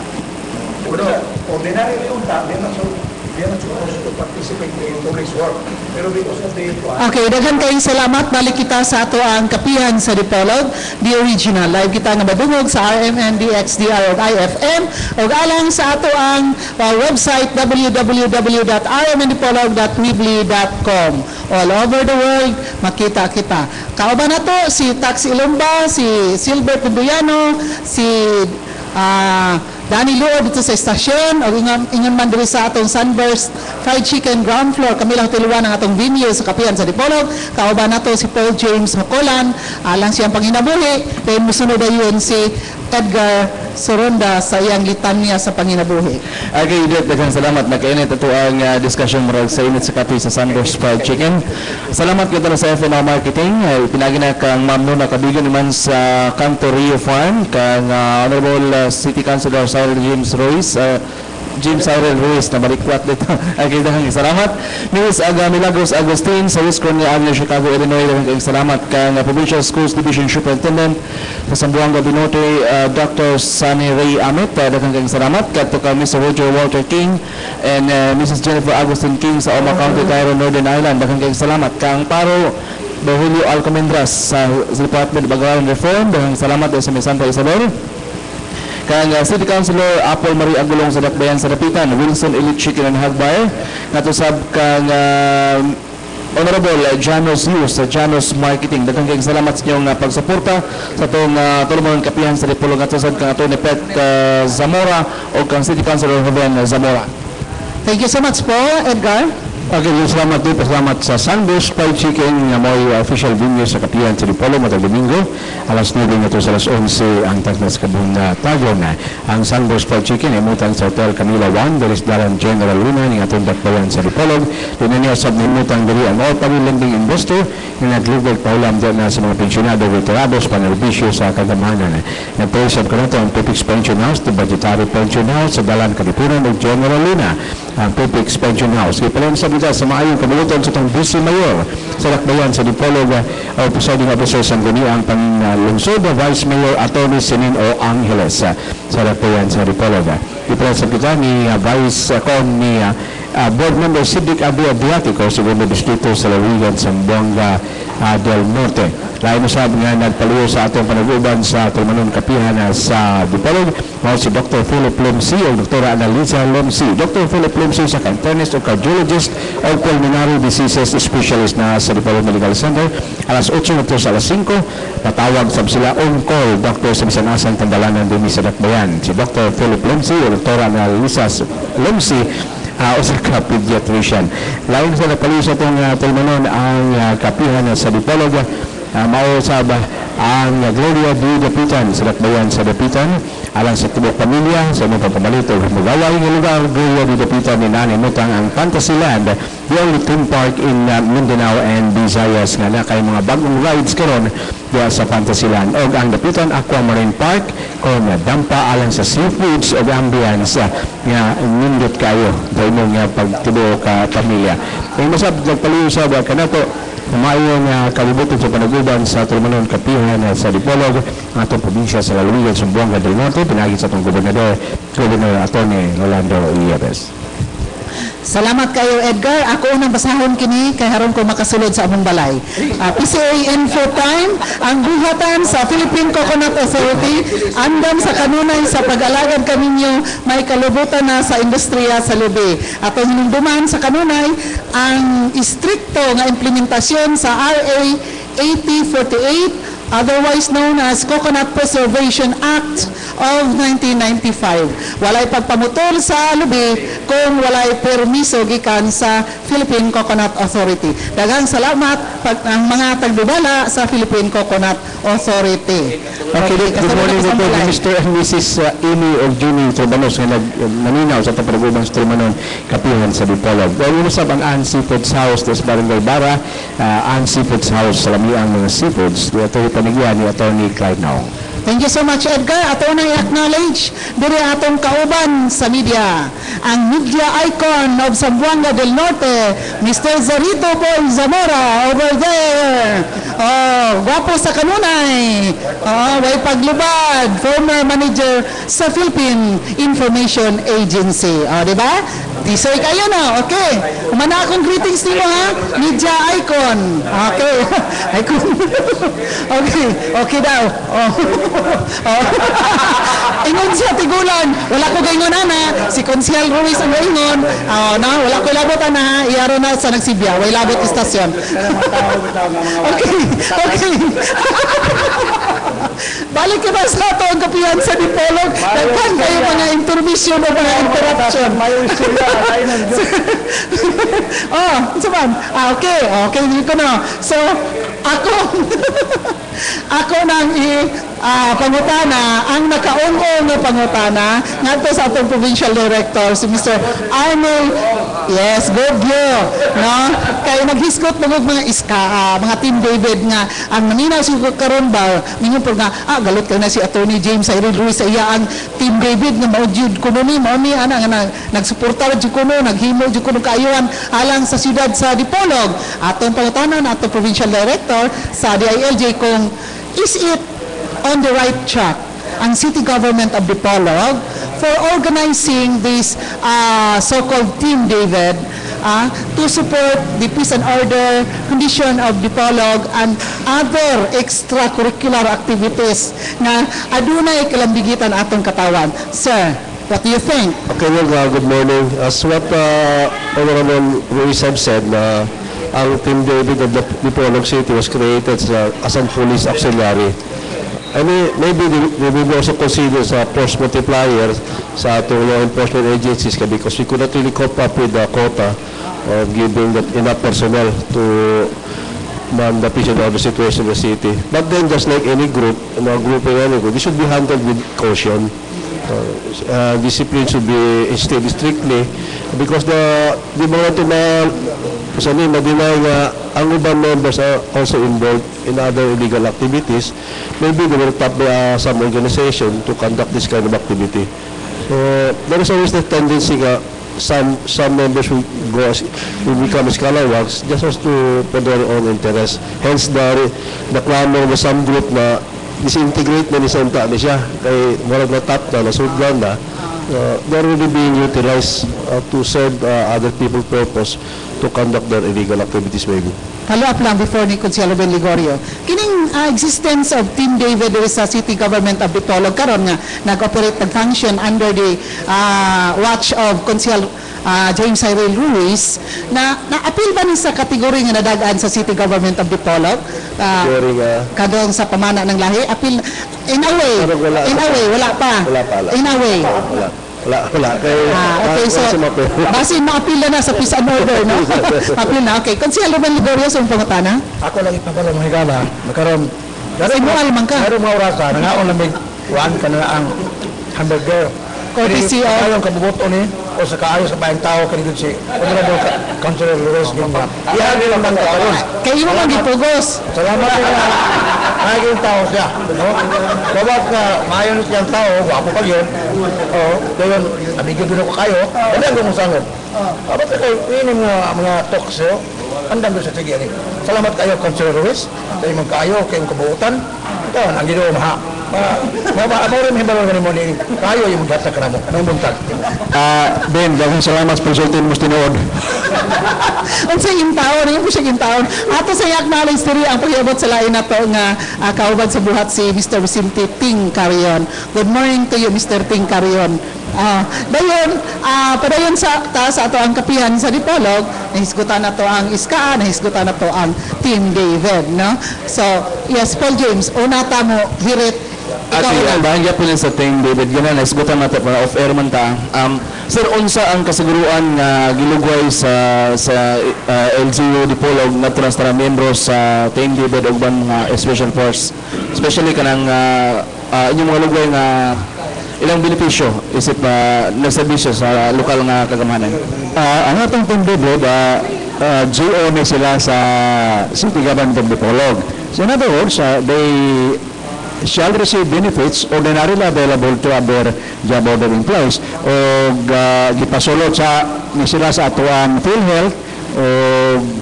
Pero ordinarily unta, they're not supposed to participate in police work. Pero because of the...
Okay, daghan kayong salamat. Balik kita sa ato ang kapihan sa Dipolog, the original. Live kita nga madungog sa RMN, DXDR o IFM o alang sa ato ang website www.rmndipolog.weebly.com. All over the world, makita kita. Kauban na to, si Tax Ilumba, si Silbert Pinduyano, si Danny Leo dito sa estasyon o ingon man diri sa atong Sunburst Fried Chicken ground floor kami lang tiluan ang atong venue sa kapihan sa Dipolog. Kauban nato si Paul James Macolan alang siyang panginabuhi then musunod ayon si Edgar Soronda sa iyang litanya sa panginabuhi.
Okay, daghang salamat. Nakainit ito ang discussion murag sa init sa kape sa Sunburst Fried Chicken. Salamat kita sa FNO Marketing. Pinagi na kang Ma'am Nona Kabigan naman sa Canto Rio Farm kang Honorable City Councilor James Cyril Ruiz na balikwat dito. Okay, daghang salamat. Miss Milagros Agustin sa Wisconsin Avenue, Chicago, Illinois. Daghang salamat kang Provincial Schools Division Superintendent sa Sambuanga Binote, Dr. Sunny Ray Amit. Daghang salamat kadto ka Mr. Roger Walter King and Mrs. Jennifer Agustin King sa Oma County, Cairo, Northern Ireland. Daghang salamat kang Paro Bajulio Alcomendras sa Department of Agrarian Reform. Daghang salamat sa Santa Isabel. Kang City Councilor Apple Marie Agulong sa Dakbayan sa Dapitan, Wilson Elite Chicken and Hagbayer, natusab kang Honorable Janos Hughes sa Janos Marketing. Daghang kayong salamat sa inyong pagsuporta sa itong tulungan kapihan sa Dipolog at sa kang ato ni Pet Zamora o kang City Councilor Ruben Zamora.
Thank you so much po, Edgar.
Okay, salamat din. Pasalamat sa Sunburst Fried Chicken na may official venue sa kapihan sa Dipolog matag Domingo. Alas 9 ito sa alas 11 ang tagnas kabun na tagon. Ang Sunburst Fried Chicken ay mutan sa Hotel Camila 1, Dalis Dalan General Luna ng atong dakbayan sa Dipolog. Doon niya sa minutang diri ang all lending investor na naglugod paulam dyan na sa mga pensyonado, veterados, panerbisyo sa kagamanan. Nag-present ko na ito ang Pepix Pension House, the budgetary pension house sa Dalan Kalipunan ng General Luna. Ang Pepix Pension House. Kaya sa sa maayong kabulutan sa itong Vice Mayor sa Dakbayan sa Dipolog o presiding officer sa ang panlungsod Vice Mayor Atty. Sinin O. Angeles sa Dakbayan sa Dipolog. Ipresent kita ni Vice Con ni Board Member Siddiq Abu Abiatico, segundo distrito sa Lawigan, Zamboanga del Norte. Lain usab nga nagpaluyo sa atong panag-uban sa Tulmanon Kapihan sa Dipolog mao si Dr. Philip Lemsi o Dr. Annalisa Lemsi. Dr. Philip Lemsi sa internist o cardiologist o pulmonary diseases specialist na sa Dipolog Medical Center. Alas 8 hangtod sa alas 5
patawag sab sila on-call doktor sa bisan asang tandalanan din sa Dakbayan. Si Dr. Philip Lemsi o Dr. Annalisa Lemsi, usa ka pediatrician. Lain sa napaliw sa itong tulmanon ang kapihan sa Dipolog, mao sab ang Gloria di Dapitan sa Dakbayan sa Dapitan, alang sa tibok pamilya sa mga pagpamalito magaway ng lugar. Gloria di Dapitan ni Nanay Mutang ang Fantasyland, the only theme park in Mindanao and Visayas nga na kay mga bagong rides karon diya sa Fantasyland. Og ang Dapitan Aquamarine Park kon dampa alang sa seafoods o ambience nga nindot kayo dahil nga pagtibo ka pamilya. Kung masab nagpaliw sa kanato Umayon nga kalibutan sa panaguban sa Tulmanon Kapihan sa Dipolog, ang atong probinsya sa Lalawigan, Zamboanga del Norte, pinagit sa atong Gobernador Atty. Rolando Illeves.
Salamat kayo, Edgar. Ako unang basahon kini kay haron ko makasulod sa among balay. PCA Info Time, ang buhatan sa Philippine Coconut Authority, andam sa kanunay sa pag-alagad kaninyo, may kalubutan na sa industriya sa lubi. Atong hinumduman sa kanunay, ang istrikto nga implementasyon sa RA 8048, otherwise known as Coconut Preservation Act of 1995. Walay pagpamutol sa lubi kung walay permiso gikan sa Philippine Coconut Authority. Daghang salamat ang mga tagdubala sa Philippine Coconut Authority.
Okay, good morning po Mr. and Mrs. Amy o Juni Turbanos nga naninaw sa Tapaguban sa Tulmanon Kapihan sa Dipolog. Well, unusab ang Ann Seafoods House des Barangay Bara, Ann Seafoods House sa lamiang mga seafoods. Ito panigyan ni Atty. Clyde Naong.
Thank you so much, Edgar. Ato nang i-acknowledge diri atong kauban sa media. Ang media icon of Zamboanga del Norte, Mr. Zarito Boy Zamora, over there. Oh, gwapo sa kanunay. Oh, way paglubad. Former manager sa Philippine Information Agency. Oh, di ba? Tisoy kayo na. Okay. Umana akong greetings niyo ha. Media icon. Okay. Icon. Okay. Okay daw. Oh. Oh. Ingon siya tigulan. Wala ko gaingon ana. Si Consiel Ruiz ang gaingon. No, wala ko labot ana. Iyaro na sa nagsibya. Way labot istasyon. Okay. Okay. Balik ka ba sa ato ang kapihan sa Dipolog? Nagkan kayo mga intermission o mga interruption. Oh, saban. Okay. Okay, dito na. So, ako nang pangutana, ang nakaungong na pangutana, ngadto sa atong provincial director, si Mr. Arnold, yes, Gogyo, no? Kaya naghiskot mga mga Team David nga, ang naninaw si karon ba, ninyo po nga, galot ka na si Attorney James Cyril Ruiz sa iya ang Team David nga maudjud kuno ni, ana nga nagsuportar jud kuno, naghimo jud kuno kaayuan alang sa siyudad sa Dipolog. Atong pangutanan, atong provincial director sa DILG kung is it on the right track ang city government of Dipolog for organizing this so-called Team David to support the peace and order condition of Dipolog and other extracurricular activities na adunay kalambigitan atong katawan. Sir, what do you think?
Okay, well, good morning. As what Honorable Ruiz have said, ang Team David of the Dipolog City was created as a police auxiliary. I mean, maybe they will also consider sa force multiplier sa atong law enforcement agencies because we could not really cope up with the quota of giving that enough personnel to man the peace and order situation in the city. But then, just like any group, they should be handled with caution. Discipline should be instilled strictly because di mga ito ma-deny nga ang ibang members are also involved in other illegal activities. Maybe they will tap some organization to conduct this kind of activity. So there is always the tendency nga some members will become scalawags just as to for their own interest. Hence the clamor of some group na disintegrate na ni Santa ni siya kay walang natap na nasudlan na they're really being utilized to serve other people's purpose to conduct their illegal activities maybe.
Follow up lang before ni Consielo Ben Ligorio. Kining existence of Team David sa city government of Dipolog karon nga nag-operate nag-function under the watch of Consiel James Cyril Ruiz, na-appeal ba ni sa kategory nga nadagaan sa City Government of Dipolog?
During,
Kadong sa pamana ng lahi, appeal, in a way,
Pero wala pa. Wala pa.
In a way.
Wala.
Okay, so, basin ma-appeal na sa peace and order, no? Appeal na, okay. Konsehal Ruben Ligorio sa pangutana?
Ako lang ipapala mga higala, nagkaroon.
Sa imual man ka.
Mayroong mga orasa, nangaon lamig, kuhaan ka na ang hamburger.
Courtesy of-
Kayong kabubuto ni, o sa kaayos sa bayang tao, kanito si Honorable Councilor Luis Gamba. Iyan nila man karon.
Kayo mo man gipugos.
Salamat na naging tao siya. No? Babag ka, maayon siyang tao, wapo pa yun. Oo, ngayon, amigo din ako kayo, hindi ako musangod. Ba't kayo, yun yung mga talks yun, andang doon sa sige. Salamat kayo, Councilor Luis, sa imong kayo, kayong kabuutan. Ito, ang ginawa maha. Maurin mo himbalo mo ni kayo yung gata ka na mo, may buntag.
Ben, daghang salamat sa pagsultin mo tinuod.
Unsa yung taon, yung siya yung taon. Ato sa i-acknowledge diri ang pagyabot sa lain nato nga kaubag sa buhat si Mr. Vicente Ting Carion. Good morning to you, Mr. Ting Carion. Dayon, padayon sa ato ang kapihan sa Dipolog, nahisgutan na to ang ISKA, nahisgutan na to ang Team David, no? So, yes, Paul James, una ta mo, hirit, ikaw
Okay,
na.
ang bahagya po sa Team David, gana naisgutan natin para off-air man ta. Sir, unsa ang kasiguruan nga gilugway sa LGU Dipolog na transtra membro sa Team David ug ban mga special force, especially kanang inyong mga lugway nga ilang benepisyo isip nagsabisyo sa lokal nga kagamanan.
Ang atong Team David, GO na sila sa City Government of Dipolog. So in other words, they shall receive benefits ordinarily available to other job order employees. O gipasulod sa ni sila sa atuang PhilHealth,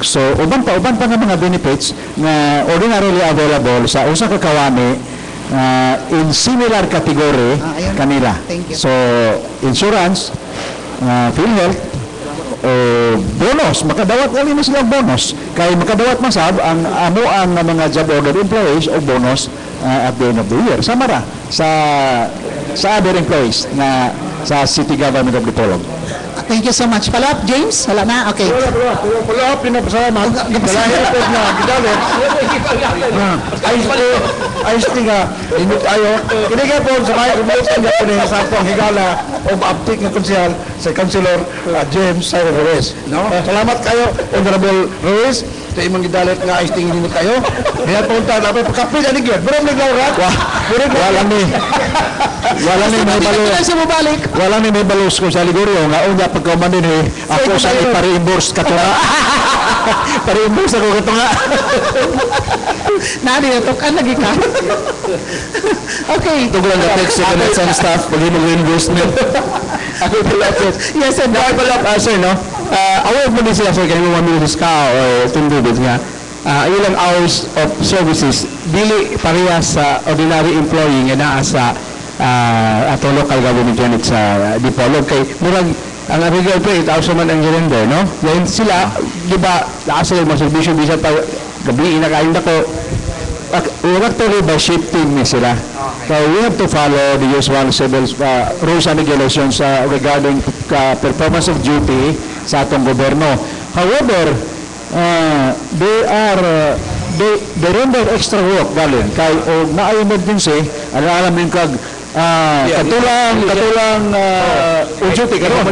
so uban pa nga mga benefits na ordinarily available sa usa ka kawani in similar category
Ayun.
kanila.
Thank you.
So insurance, PhilHealth, bonus, makadawat gali na silang bonus. Kay makadawat masab ang amo ang mga job order employees o bonus at the end of the year. Sama ra sa other employees na sa City Government of Dipolog.
Thank you so much. Palap, James? Wala na? Okay.
Wala, pinapasalamat. Dalahin ko na, gidalit. Ayos nga, init ayo. Kinigay po sa mga kumulitan niya po niya sa akong higala o maaptik na konsyal sa Councilor James Cyril Ruiz. No? Salamat kayo, Honorable Ruiz. Sa imong gidalit nga ayos tingin mo kayo. Diyan punta na po kapil ani gyud. Pero naglawrat.
Wala ni may
Hindi
balo.
na siya mabalik.
Wala ni may balos ko sa Ligorio nga unya pagkauman din ako sa ipare-reimburse katunga. Pare-reimburse ako katunga.
Nari na to ka lagi ka. Okay.
Tugulan na text sa Connect and staff pag reimbursement.
Ako palapit.
Yes, and
Dahil pala, sir, no? Aware mo din sila, sir, kanina mga minutes ka o Team David nga. Ilang hours of services, dili parehas sa ordinary employee nga naa sa ato local government unit sa Dipolog. Kay murag, ang regular pay, 8,000 man ang gerender, no? Dahil sila, di ba, naasa yung mga servisyo, bisa pa, gabi, inakain na ko, we're actually by shifting ni sila. So we have to follow the usual civil rules and regulations regarding performance of duty sa atong gobyerno. However, they render extra work galing kay og naay emergency alam din kag katulang duty karon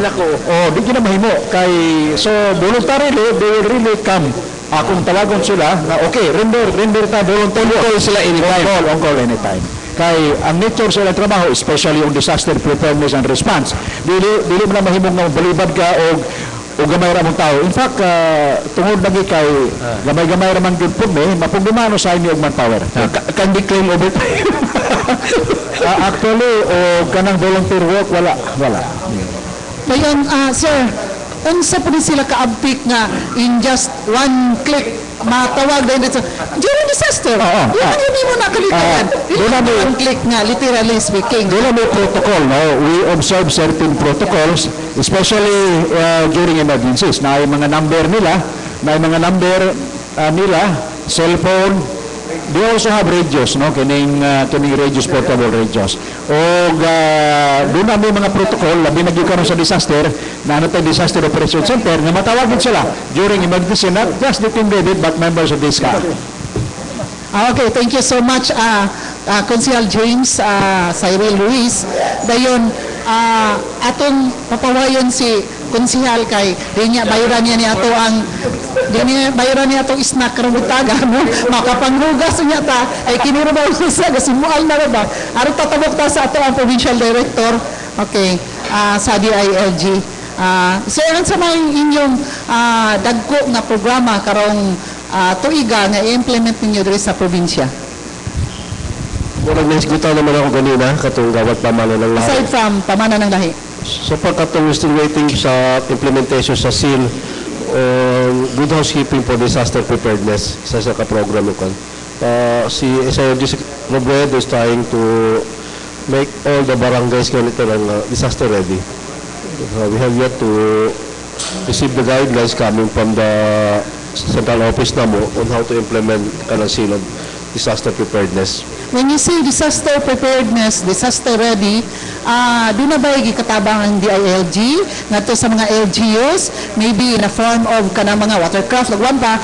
di na mahimo kay so voluntarily they will really come akong talagon sila na okay render ta voluntary sila anytime on call anytime kay ang nature sa ilang trabaho especially on disaster preparedness and response dili man mahimong nga balibad ka o gamay ra mong tao. In fact, tungod lagi kay gamay-gamay ra man gyud pud mapugumano sa inyo og manpower. Can be claim overtime. Actually, o kanang volunteer work wala.
Ngayon, sir, unsa po sila kaabtik nga in just one click matawag din dito. During disaster, hindi mo nakalitayan. One click nga, literally speaking.
Dila may protocol, no? We observe certain protocols, especially during emergencies. Na yung mga number nila, cellphone, they also have radios, no? Kining radios, portable radios. O doon na may mga protocol, labi nagkaroon sa disaster, na tayo disaster operation center, na matawagin sila during emergency, not just the team David, but members of this car.
Okay, thank you so much, Consihal James, Cyril Ruiz. Dayon, atong papawayon si Consihal kay bayaran niya ato ang bayaran niya atong snack karong butaga, no? Makapanghugas niya ta ay kinirabaw siya gasimual na ba. Aron tatabok ta sa ato ang provincial director. Okay, sa DILG. Sir, ang sa mga inyong dagko nga programa karong tuiga nga i-implement ninyo diri sa probinsya?
Murag naisgutan naman ako ganina, katong gawat pamana ng lahat.
Aside from pamana ng lahi.
So pagkatong still waiting sa implementation sa SEAL on Good Housekeeping for Disaster Preparedness sa ka-program ko. Si SIRG Robredo is trying to make all the barangays ganito ng disaster ready. We have yet to receive the guidelines coming from the central office namo on how to implement kanang SEAL on disaster preparedness.
When you say disaster preparedness, disaster ready, doon na ba gikatabang ang DILG ngadto sa mga LGUs, maybe in a form of kanang mga watercraft, lagwan pa,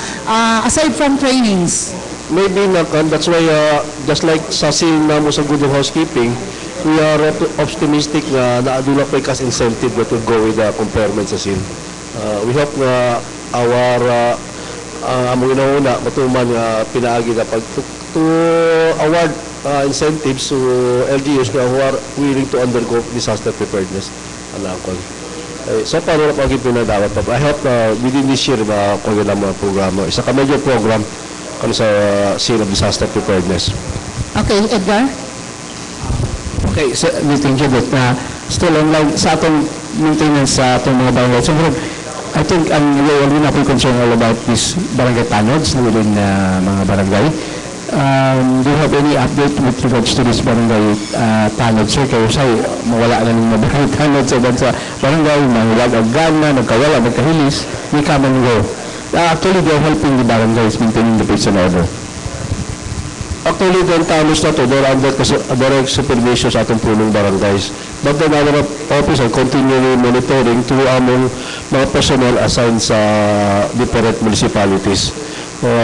aside from trainings?
Maybe not, and that's why just like sa SEAL namo sa Good Housekeeping, we are optimistic na naadula pa kas incentive that will go with the compairment sa SEAL. We hope na our among inauna matuman nga pinaagi na to award incentives to LGUs who are willing to undergo disaster preparedness. So paano na pag pinadawat pa? I hope within this year makuha lang mga programa. Isa ka major program kano sa SEAL of disaster preparedness.
Okay, Edgar?
Okay, so thank you, but still online sa atong maintenance sa atong mga barangay. So, I think we already na po concerned all about this barangay tanods within mga barangay. Do you have any update with regards to this barangay tanods, sir? Kaya say, mawala na ng mga barangay tanods sa barangay, mahuwag ang gana, nagkawala, nagkahilis, may come and go. Actually, they're helping the barangays maintaining the peace and order.
Actually, the talos na to, they're under direct supervision sa atong punong barangays. But then our office are continually monitoring through among mga personnel assigned sa different municipalities.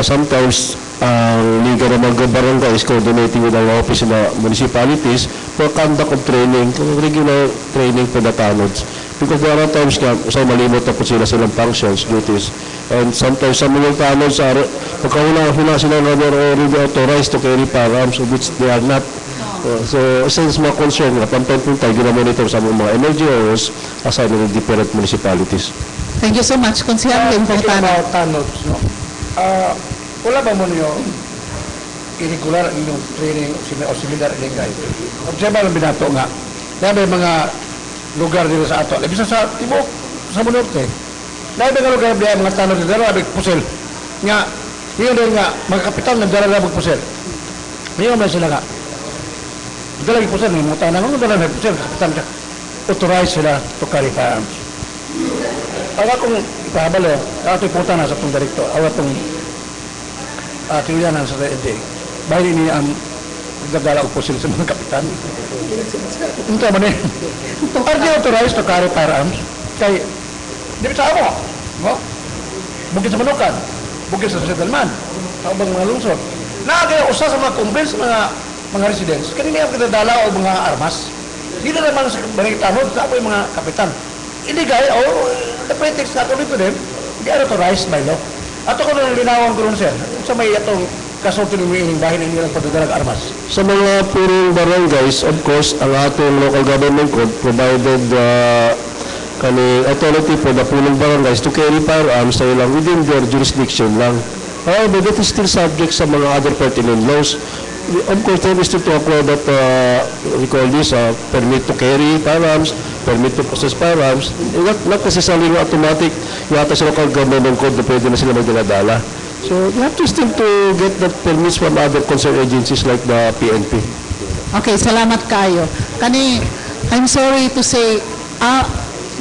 Sometimes, ang Liga ng mga barangay is coordinating with our office in the municipalities for conduct of training, regular training for the tanods. Because there are times nga, malimot na po sila silang functions, duties. And sometimes sa mga tanods, pagkahula sila na already authorized to carry firearms, which they are not. So, since mga concern, pantay-pantay, ginamonitor sa mga NGOs assigned in different municipalities.
Thank you so much. Consihal Lim Pongtana.
Tanods, no? Wala ba mo niyo irregular ang inyong training o seminar ilingay? Observa lang binato nga. May mga lugar dito sa ato. Bisa sa Tibok, sa Munorte. May mga lugar diya mga tanod na dala labig pusel. Nga, yun din nga, mga kapitan na dala labig pusel. Ngayon ba sila nga? Dala labig pusel, mga tanang, ano dala labig pusel? Kapitan siya. Authorize sila to carry firearms. Ang akong ipahabalo, ato ipunta na sa itong direktor, awa itong tinuyanan sa DND. Bahay ni ang nagdala ko pusel sa mga kapitan. Ito man eh. Are they authorized to carry firearms? Kay, di ba sa amo? No? Bukid sa Manukan, bukid sa Settlement, sa ubang mga lungsod. Nakagaya usa sa mga convince mga residents, kanina yung kinadala o mga armas. Hindi na naman sa barangay tanod, sa yung mga kapitan. Iligay, o the pretext na ito dito din, hindi authorized by law. Ato ko nang linawan ko rin, sir, sa may itong kasulti ng ining bahin ng nilang pagdadalag armas.
Sa mga purong barangays, of course, ang atong local government code provided kani authority for the purong barangays to carry firearms sa ilang within their jurisdiction lang. However, that is still subject sa mga other pertinent laws. Of course, there is still to acquire that, we call this, permit to carry firearms, permit to possess firearms. Not necessarily automatic, yata sa local government code na pwede na sila magdala-dala. So, you have to still to get the permits from other concerned agencies like the PNP.
Okay, salamat kayo. Kani, I'm sorry to say,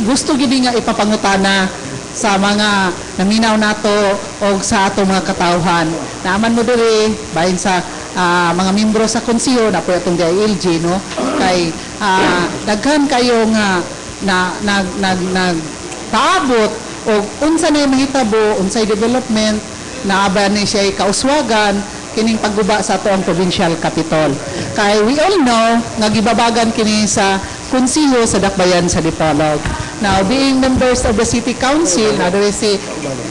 gusto gini nga ipapangutana sa mga naminaw nato o sa ato mga katawhan. Naaman mo diri bahin sa mga membro sa konseyo na po itong DILG, no? Kay daghan kayo nga nagpaabot o unsa na mahitabo, unsay development na aba ni siya kauswagan kining pagguba sa ato ang provincial capital. Kay we all know nga gibabagan kini sa konseyo sa Dakbayan sa Dipolog. Now, being members of the City Council, na there is si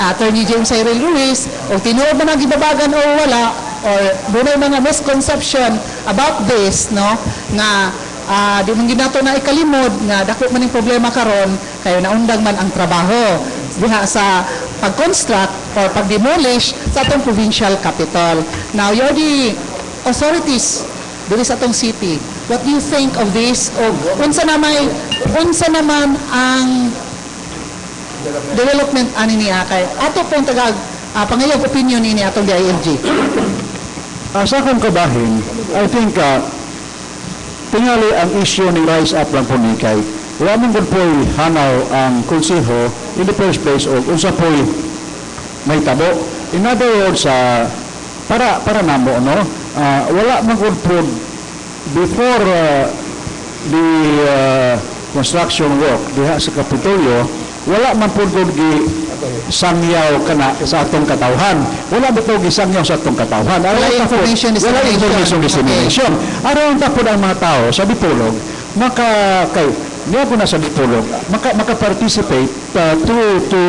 Attorney James Cyril Ruiz, o tinuod man ang gibabagan o wala, or doon mga misconception about this, no, nga di man ginato na ikalimod, nga dako man yung problema karon kayo naundag man ang trabaho diha sa pag-construct or pag-demolish sa atong provincial capital. Now, you're the authorities dito sa atong city. What do you think of this? O unsa naman ang development ani niya kay ato pong pangayong opinion ni atong DILG?
Sa akong kabahin, I think tingali ang issue ng rise up lang po ni kay wala mong po hanaw ang konseho in the first place o unsa po may tabo. In other words, para namo, no? Wala mong po before the construction work diha sa Kapitolyo, wala man po gi sangyaw kana sa atong katawhan. Wala ba ito gisangyaw sa atong katawhan?
Wala information
dissemination. Aron tapod ang mga tao sa Dipolog, niya po na sa Dipolog, maka-participate to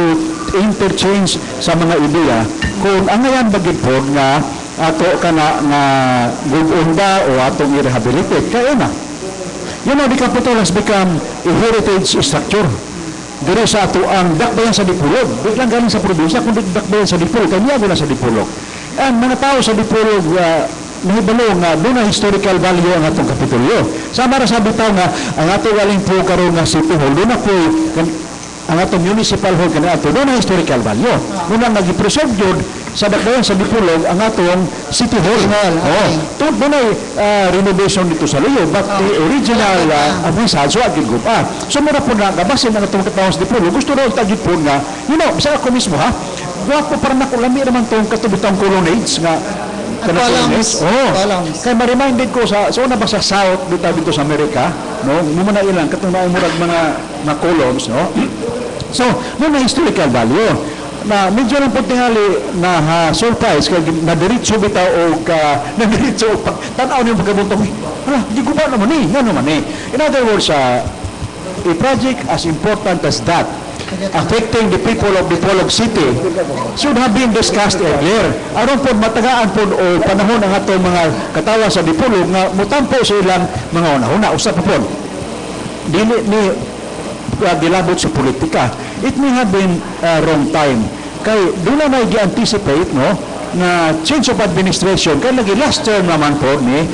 interchange sa mga ideya kung ang ngayon bagid po nga ato kana nga gugunda o atong i-rehabilitate. Kaya na. You know, the capital has become a heritage structure. Diri sa ato ang Dakbayan sa Dipolog. Di lang galing sa probinsya, kundi Dakbayan sa Dipolog. Kanya na sa Dipolog. And mga tao sa Dipolog, nahibalo nga doon ang historical value ang atong Kapitolyo. Sama ra sabi tao nga, ang atong galing po karon nga City Hall, doon na po ang atong municipal hall kanina ato, doon ang historical value. Doon ang nag-preserve yun sa Dakbayan sa Dipolog ang atong City Hall. Doon ay renovation dito sa Layo, but the original avisado so agad ko pa. So mura po na, gabasin ang atong katawang sa Dipolog, gusto rin tagit po nga, sa ako mismo ha, guwapo parang nakulami naman itong katubitang colonnades nga
columns.
Kaya ma-reminded ko sa una ba sa South dito sa Amerika, no? Muna ilang katong naimurag mga columns, no? So, na historical value na medyo lang po tingali na surprise kaya nadiritso bitaw o nadiritso pag tanaw niyo pagkabuntong di ko ba naman nga naman in other words a project as important as that affecting the people of Dipolog City should have been discussed earlier. Aron po matagaan po o panahon ang atong mga katawa sa Dipolog nga mutampo sa ilang mga una-una usap po dili ni gilabot sa politika. It may have been wrong time. Kay doon na i-anticipate, no, na change of administration. Kaya lagi last term naman po ni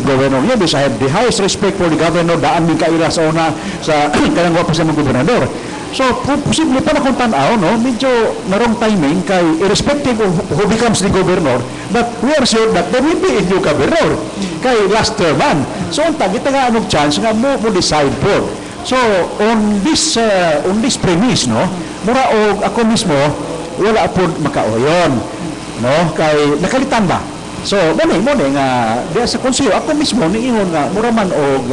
Governor Yebis. I have the highest respect for the Governor. Daan min kaila sa una sa kanang wapo sa mga gobernador. So, posible pa na kung tanaw, no, medyo na wrong timing kay irrespective of who becomes the governor, but we are sure that there will be a new governor kay last term man. So, untag, itagaan og chance nga mo decide po. So, on this premise, no, mura og ako mismo, wala po makaoyon, no, kay nakalitan ba? So, mo nga, diya sa konseyo, ako mismo, niingon nga, mura man og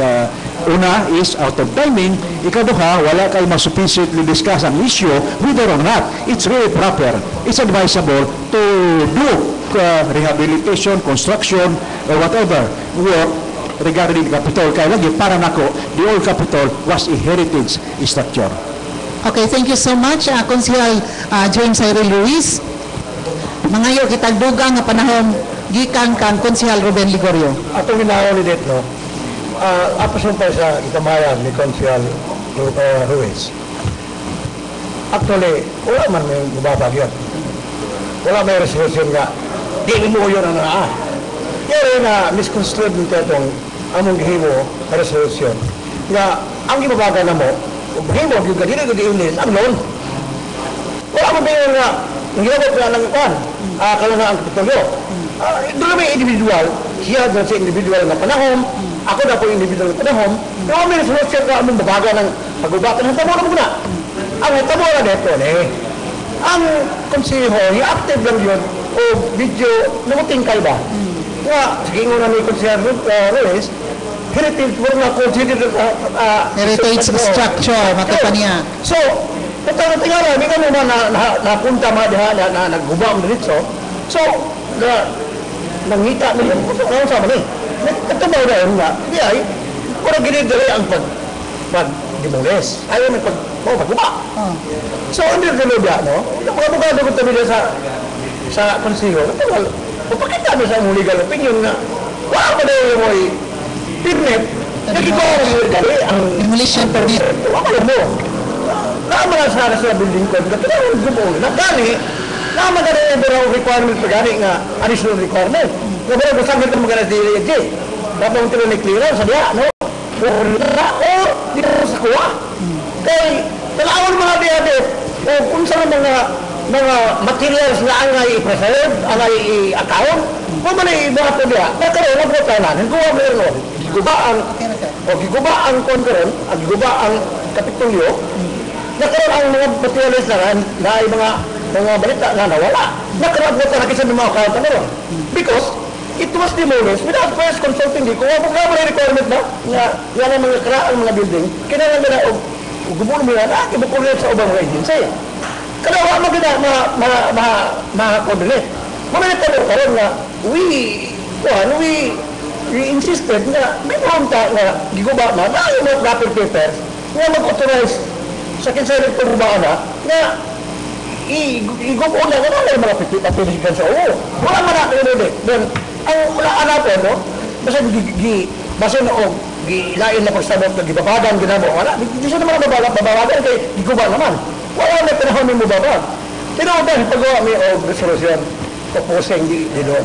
una is out of timing, ikaduha, wala kay masufficiently discuss ang issue, whether or not, it's really proper, it's advisable to do rehabilitation, construction, or whatever work regarding the Capitol. Kaya lagi, para nako, the old Capitol was a heritage structure.
Okay, thank you so much, Konsehal James Cyril Ruiz. Mangayo kitag dugang nga panahon gikan kan Konsehal Ruben Ligorio.
Atong ginawa ni Detno, apasun pa sa kitamayan ni Konsehal Ruiz. Actually, wala man may mababag yun. Wala may resolution nga. Di mo yun ang Kaya na misconstrued nito itong among gihimo na resolution. Nga, ang gibabaga na mo, himo, yung ganito yung diunin, ang loan. Wala mo ba yun nga, ang ginabot na ng ipan, kalana ang Kapitolyo. Doon may individual, siya doon sa individual na panahon, ako na po yung individual na panahon, pero may resolution ka among babaga ng pag-ubatan ng tamo na muna. ang itamo na dito ang konseho, i-active lang yun o video namuting kayo ba? Nga, sige nga ni Konseho Ruiz, heritage mo nga considered
Heritage structure, matupan niya.
So, tingala, may kami naman napunta mga diha na nagguba ang diritso. So, nangita nila, ano sa mali? Nagtabaw na yun nga, di ay, parang ginidali ang pag-demoles. Ayaw may pagguba. So, hindi rin nila, no? Napakabugado ko tabi sa konsiyo. Papakita mo sa legal opinion na, wala pa na yung may permit, nagkigawa mo dali ang
Demolition permit.
wala mo. Naman na sa building code, kailangan gubo. Nagani, naman na rin yung requirement pagani nga additional requirement. Kaya ba saan ito magana sa DLG? Dapat yung tilo ni clearance, sabi no? O, di ko sa kuha. Kaya, talawan mga diadip, o kung saan mga materials na ang i-preserve, ang i-account, kung man i-mga po diya, nagkaroon ang pagkanan, kuha mo yun, giguba ang konkaroon, at giguba ang kapitulyo, nagkaroon ang mga materials na ay mga balita na nawala. Nagkaroon po talaga sa mga account na naman. Because, it was demolished without first consulting di. Kung wapag nga mga requirement na, yan ang mga karaan mga building, kailangan na gubulo mo yan, kibukulit sa ubang mga agency. Kaya maganda makakoordinate. Mamaya tayo karoon na, we insisted na may punta na giguba na yung mga proper papers na mag-authorize sa kinsalit kong bubaan na igubo na yung mga pitiligan sa ulo. Wala man natin yun eh. Then, ang ulaan natin, no? Basta gilain na pagsabot na gibabagan, ginabo, wala. Hindi siya naman babawagan kay giguba naman. Wala na pinahon mo babag. Pero dahil pagawa may resolution, proposing di doon.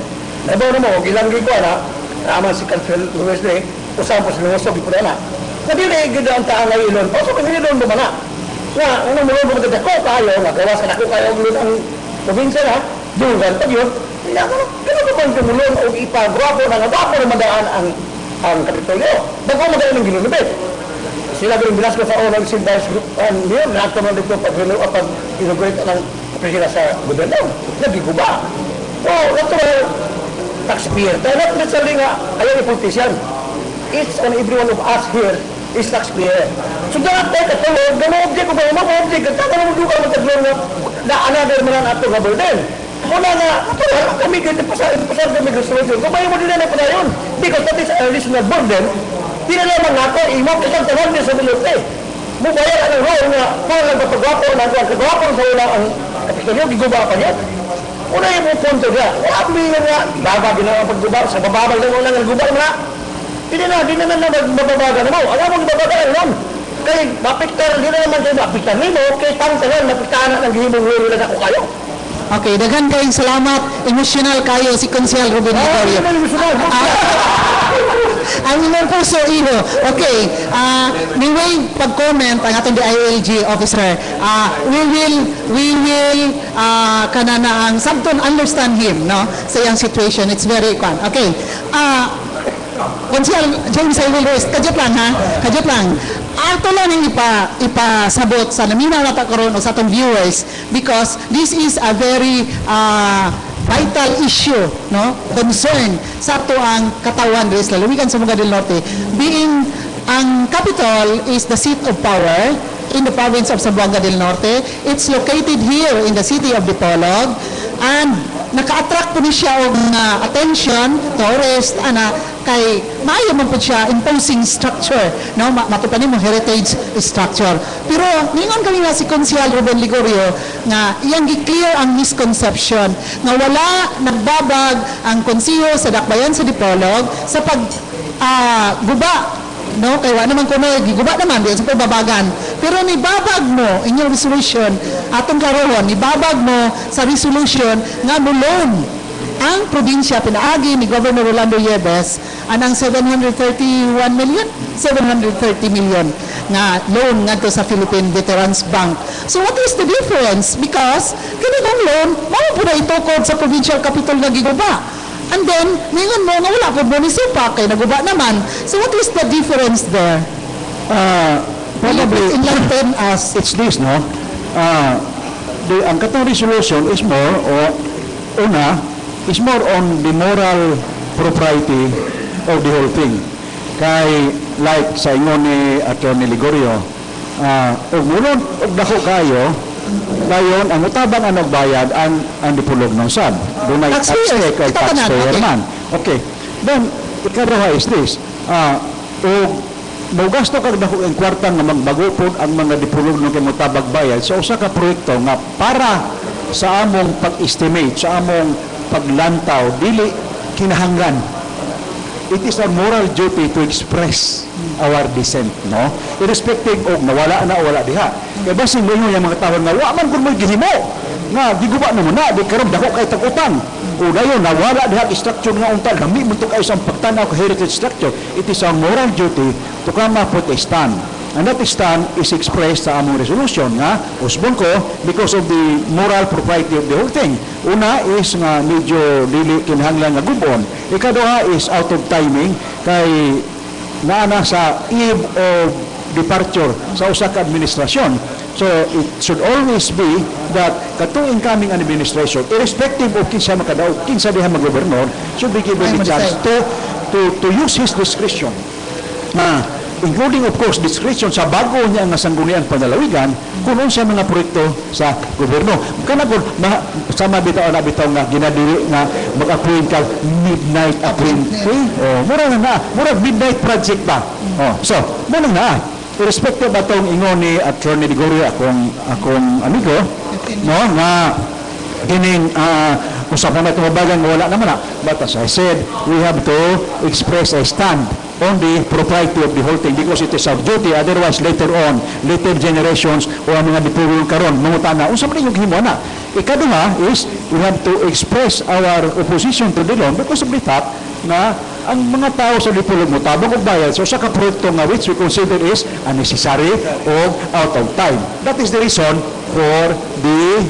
Nabaw na mo, ilang gigwa na, naman si Council Luis Day, usahan po si Lumusog, ipuna na. Nadili, gida ang taang ngayon ilon, pasok ang ilon mo na. Nga, ano mo lang maganda ko kayo, nakawasan ako kayo ang probinsya na, dugan, pag yun, pero ba bang tumulong o ipagwapo na nagwapo na madaan ang kapitolyo? Bago madaan ng ginunibit. Sila rin bilas ko sa Oral Civilize Group and yun, naagtaman dito pag-inaugurate ng presila sa gobyerno. Nagiguba. Natural taxpayer. Kaya not necessarily nga, ayaw yung politician. Each and every one of us here is taxpayer. So dapat tayo katulog, gano-object ko ba yung mga object, tatanong mo duka magtaglong na another mga nato nga burden. Wala nga, natural, kami ganito pasal kami resolution. Kung may mo din na pala yun, because that is an additional burden, di na naman ako, imok kitang tawag niya sa milute. Mubayar ang role nga, kung nagpapagwapo, nagpapagwapo sa ulang ang kapitolyo, giguba pa niya. Una yung punto niya, wala kami nga, babag na ang pagguba, sa bababag na ulang ang guba na. Hindi na mababaga na mo. Alam mo, mababaga na lang. Kaya mapiktar, hindi na naman kayo mapiktar nimo, kaya tangtangan, mapiktaran ng himong role na ako kayo.
Okay, daghan kayong salamat. Emotional kayo si Consel Ruben Ligorio. Ang inyong puso, Iho. Okay, anyway, pag-comment ang atong DILG officer, we will kanana ang sabton understand him, no? Sa iyang situation, it's very fun. Okay, Consel James I will rest, kadjot lang ha, kadjot lang. Ato lang yung ipasabot sa naminaw na karon o sa atong viewers because this is a very vital issue, no? Concern sa ato ang katawan res lalawigan sa Sambuanga del Norte. Being ang capital is the seat of power in the province of Sambuanga del Norte. It's located here in the city of Dipolog and naka-attract po ni siya og attention, tourist, kay maayo man po siya imposing structure, no? Matupanin mo heritage structure. Pero ningon kami nga si Consel Ruben Ligorio nga iyang gi-clear ang misconception nga wala nagbabag ang konseho sa Dakbayan sa Dipolog sa pag guba, no? Kaya wala naman kuno giguba naman di sa pagbabagan. Pero nibabag mo inyong resolution atong karoon, nibabag mo sa resolution nga mulon ang probinsya pinaagi ni Governor Rolando Yebes anang 730 million na loan ngadto sa Philippine Veterans Bank. So what is the difference? Because kanang loan mao pud itukod sa provincial capital nga giguba. And then ningon mo nga wala pud munisipyo kay naguba naman. So what is the difference there?
Probably,
enlighten us.
it's this, no? ang katong resolution is more is more on the moral propriety of the whole thing. Kay like sa ingon ni Attorney Ligorio, og mulon og dako kayo dayon ang utabang ang nagbayad ang dipulog ng SAB. Dunay
Taxpayer.
kay
Ito ka na,
taxpayer
okay.
man. Okay. Then ikaduha is this. Og gasto kag dako ang kwarta nga magbagupod ang mga dipulog ng kimutabag bayad sa usa ka proyekto nga para sa among pag-estimate, sa among paglantaw, dili kinahanglan. It is our moral duty to express our dissent, no? Irrespective of nawala na o wala diha. Kaya basing mo yung mga tawag nga, wa man kung may gihimo, nga giguba na mo na, di karoon dako kay tag-utang. O dayon, nawala diha structure nga untal, kami mo ito kayo sa pagtanaw ka heritage structure. It is our moral duty to come up with a stand. And that stand is expressed sa among resolution nga usbon ko because of the moral propriety of the whole thing. Una is nga medyo dili kinahanglan nga gubon. Ikaduha is out of timing kay naana sa eve of departure sa usa ka administrasyon. So it should always be that katong incoming administration, irrespective of kinsa makadaog, kinsa diha mag-gobernador, should be given the chance to use his discretion. Including of course discretion sa bago niya nga sanggunian panalawigan kung unsa mga proyekto sa gobyerno. Kana kun sama bitaw na bitaw nga ginadili nga mag-appoint ka midnight appointee. Mura midnight project ba. So, mo na. Irrespective atong ingon ni Attorney Ligorio akong amigo, no, nga kining usapan na tumabagan wala naman na. But as I said, we have to express a stand on the propriety of the whole thing because it is our duty. Otherwise, later on, later generations o ang mga dipulong karon mangutana, unsa man yung himo na. Ikaduha is we have to express our opposition to the law because of the fact na ang mga tao sa dipulong mo tabang og bayad so sa ka proyekto nga which we consider is unnecessary o out of time. That is the reason for the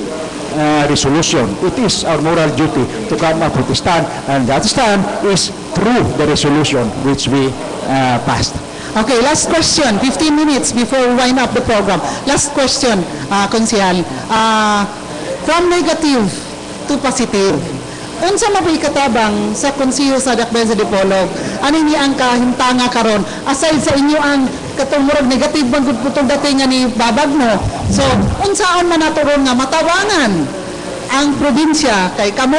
resolution. It is our moral duty to come up with a stand, and that stand is through the resolution which we passed.
Okay, last question. 15 minutes before we wind up the program. Last question, Konsehal. From negative to positive, unsa mabay katabang sa konseho sa Dakbayan sa Dipolog? Ano ni ang kahimtanga karon aside sa inyo ang katulmurag negative bang gud putong datingan ni babag mo? So, unsaon man naturon nga matawangan ang probinsya kay kamo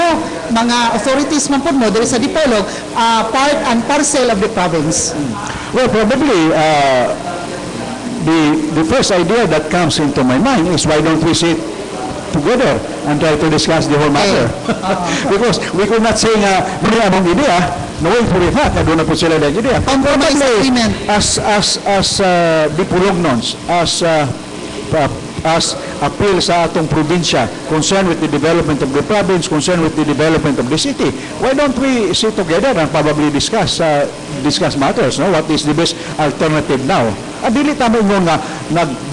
mga authorities man pud mo diri sa Dipolog, part and parcel of the province?
Well, probably the first idea that comes into my mind is why don't we sit together and try to discuss the whole matter. Because we could not say nga muli among idea, knowing for a fact na doon na po sila ng idea.
Compromise agreement.
As Dipulognons, as appeal sa atong probinsya, concerned with the development of the province, concerned with the development of the city, why don't we sit together and probably discuss matters, no? What is the best alternative now? Dili tama ingon nga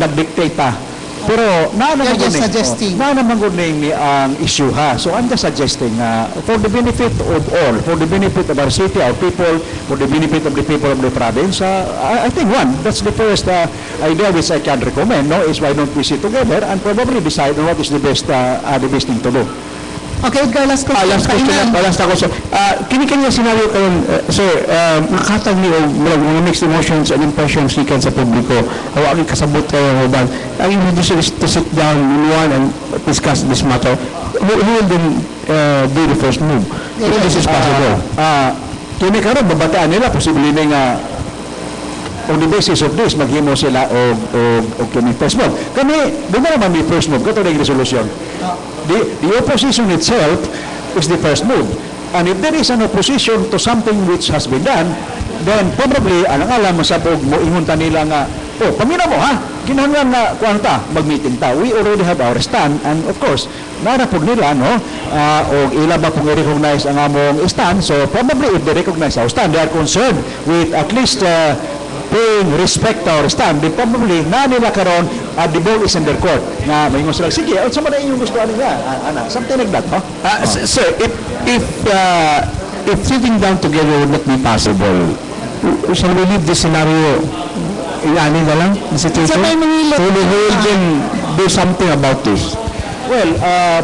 nag-dictate ta. Pero
You're just suggesting.
naman ni ang issue ha. So I'm just suggesting for the benefit of all, for the benefit of our city, our people, for the benefit of the people of the province, I think that's the first idea which I can recommend, no, is why don't we sit together and probably decide on what is the best thing to do.
Okay, Edgar, last question.
Last question, last question. Kini-kanya scenario karon, sir, makatag ni mga mixed emotions and impressions gikan sa publiko. Awa ang kasabot kayo uban. Ang invitation is to sit down in one and discuss this matter. Who will then do the first move? If this is possible.
Kini karon babataan nila posible nga on the basis of this maghimo sila og kini first move. Kami di naman may first move kato ng resolution. The opposition itself is the first move. And if there is an opposition to something which has been done, then probably alang-alang masabog mo ingunta nila nga, pamina mo ha, kinahanglan na kuanta, mag-meeting ta. We already have our stand, and of course, narapog nila, no, o ila ba kung i-recognize ang among stand, so probably if they recognize our stand, they are concerned with at least paying respect to our stand, then probably na nila karon the ball is in their court. Na may sila, sige, sa man inyong gusto nila, something like that, no?
Sir, if sitting down together would not be possible, shall we leave this scenario na lang? The situation?
Sa may mga
So we hold them do something about this?
Well,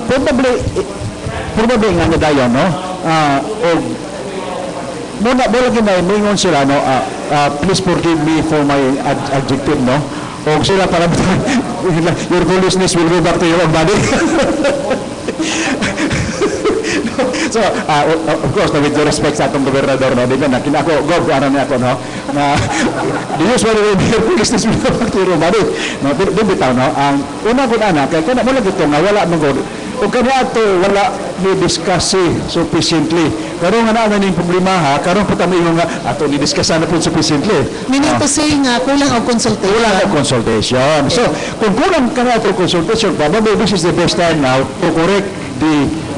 probably nga na dayon, no? O muna lagi na mingon sila, no? Please forgive me for my adjective, no? O sila para your foolishness will go back to your own body. So, of course, with due respect sa atong gobernador, no? Di ba na kinako, ano niya ako, no? Na the usual way your foolishness will go back to your own body. No, di bitaw, no? Ang una gud ana kay kana mo lagi to nga wala man gud. O kanya ato wala ni discuss sufficiently. Karon nga naa ning problema ha, karon pa ta mo nga ato ni discuss na pud sufficiently.
Meaning to say nga, kulang ang consultation.
Wala na consultation. So, kung kulang ka na ito consultation, probably this is the best time now to correct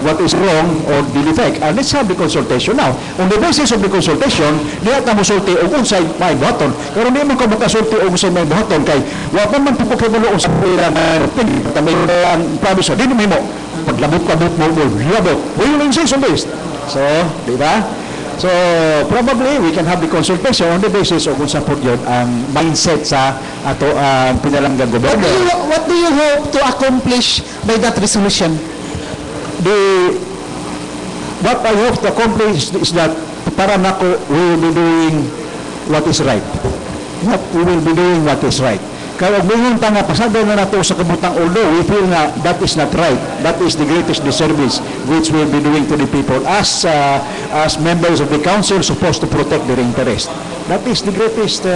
what is wrong or the defect. And let's have the consultation now. On the basis of the consultation, diya ka musulti o kung sa'y may buhaton. Pero hindi mo ka makasulti o kung sa'y may buhaton kay wapon man pupukibalo o sa pila na tamay ang promise. Di naman mo, paglabot-labot mo, labot. We will insist on this. So, di ba? So, probably we can have the consultation on the basis of kung support yun ang mindset sa ato pinalanggan gobyerno.
What do you hope to accomplish by that resolution?
What I hope to accomplish is that para nako we will be doing what is right. We will be doing what is right. Kaya mingon ta nga pasado na nato sa kabutang, although we feel na that is not right, that is the greatest disservice which we will be doing to the people as members of the council supposed to protect their interest. That is the greatest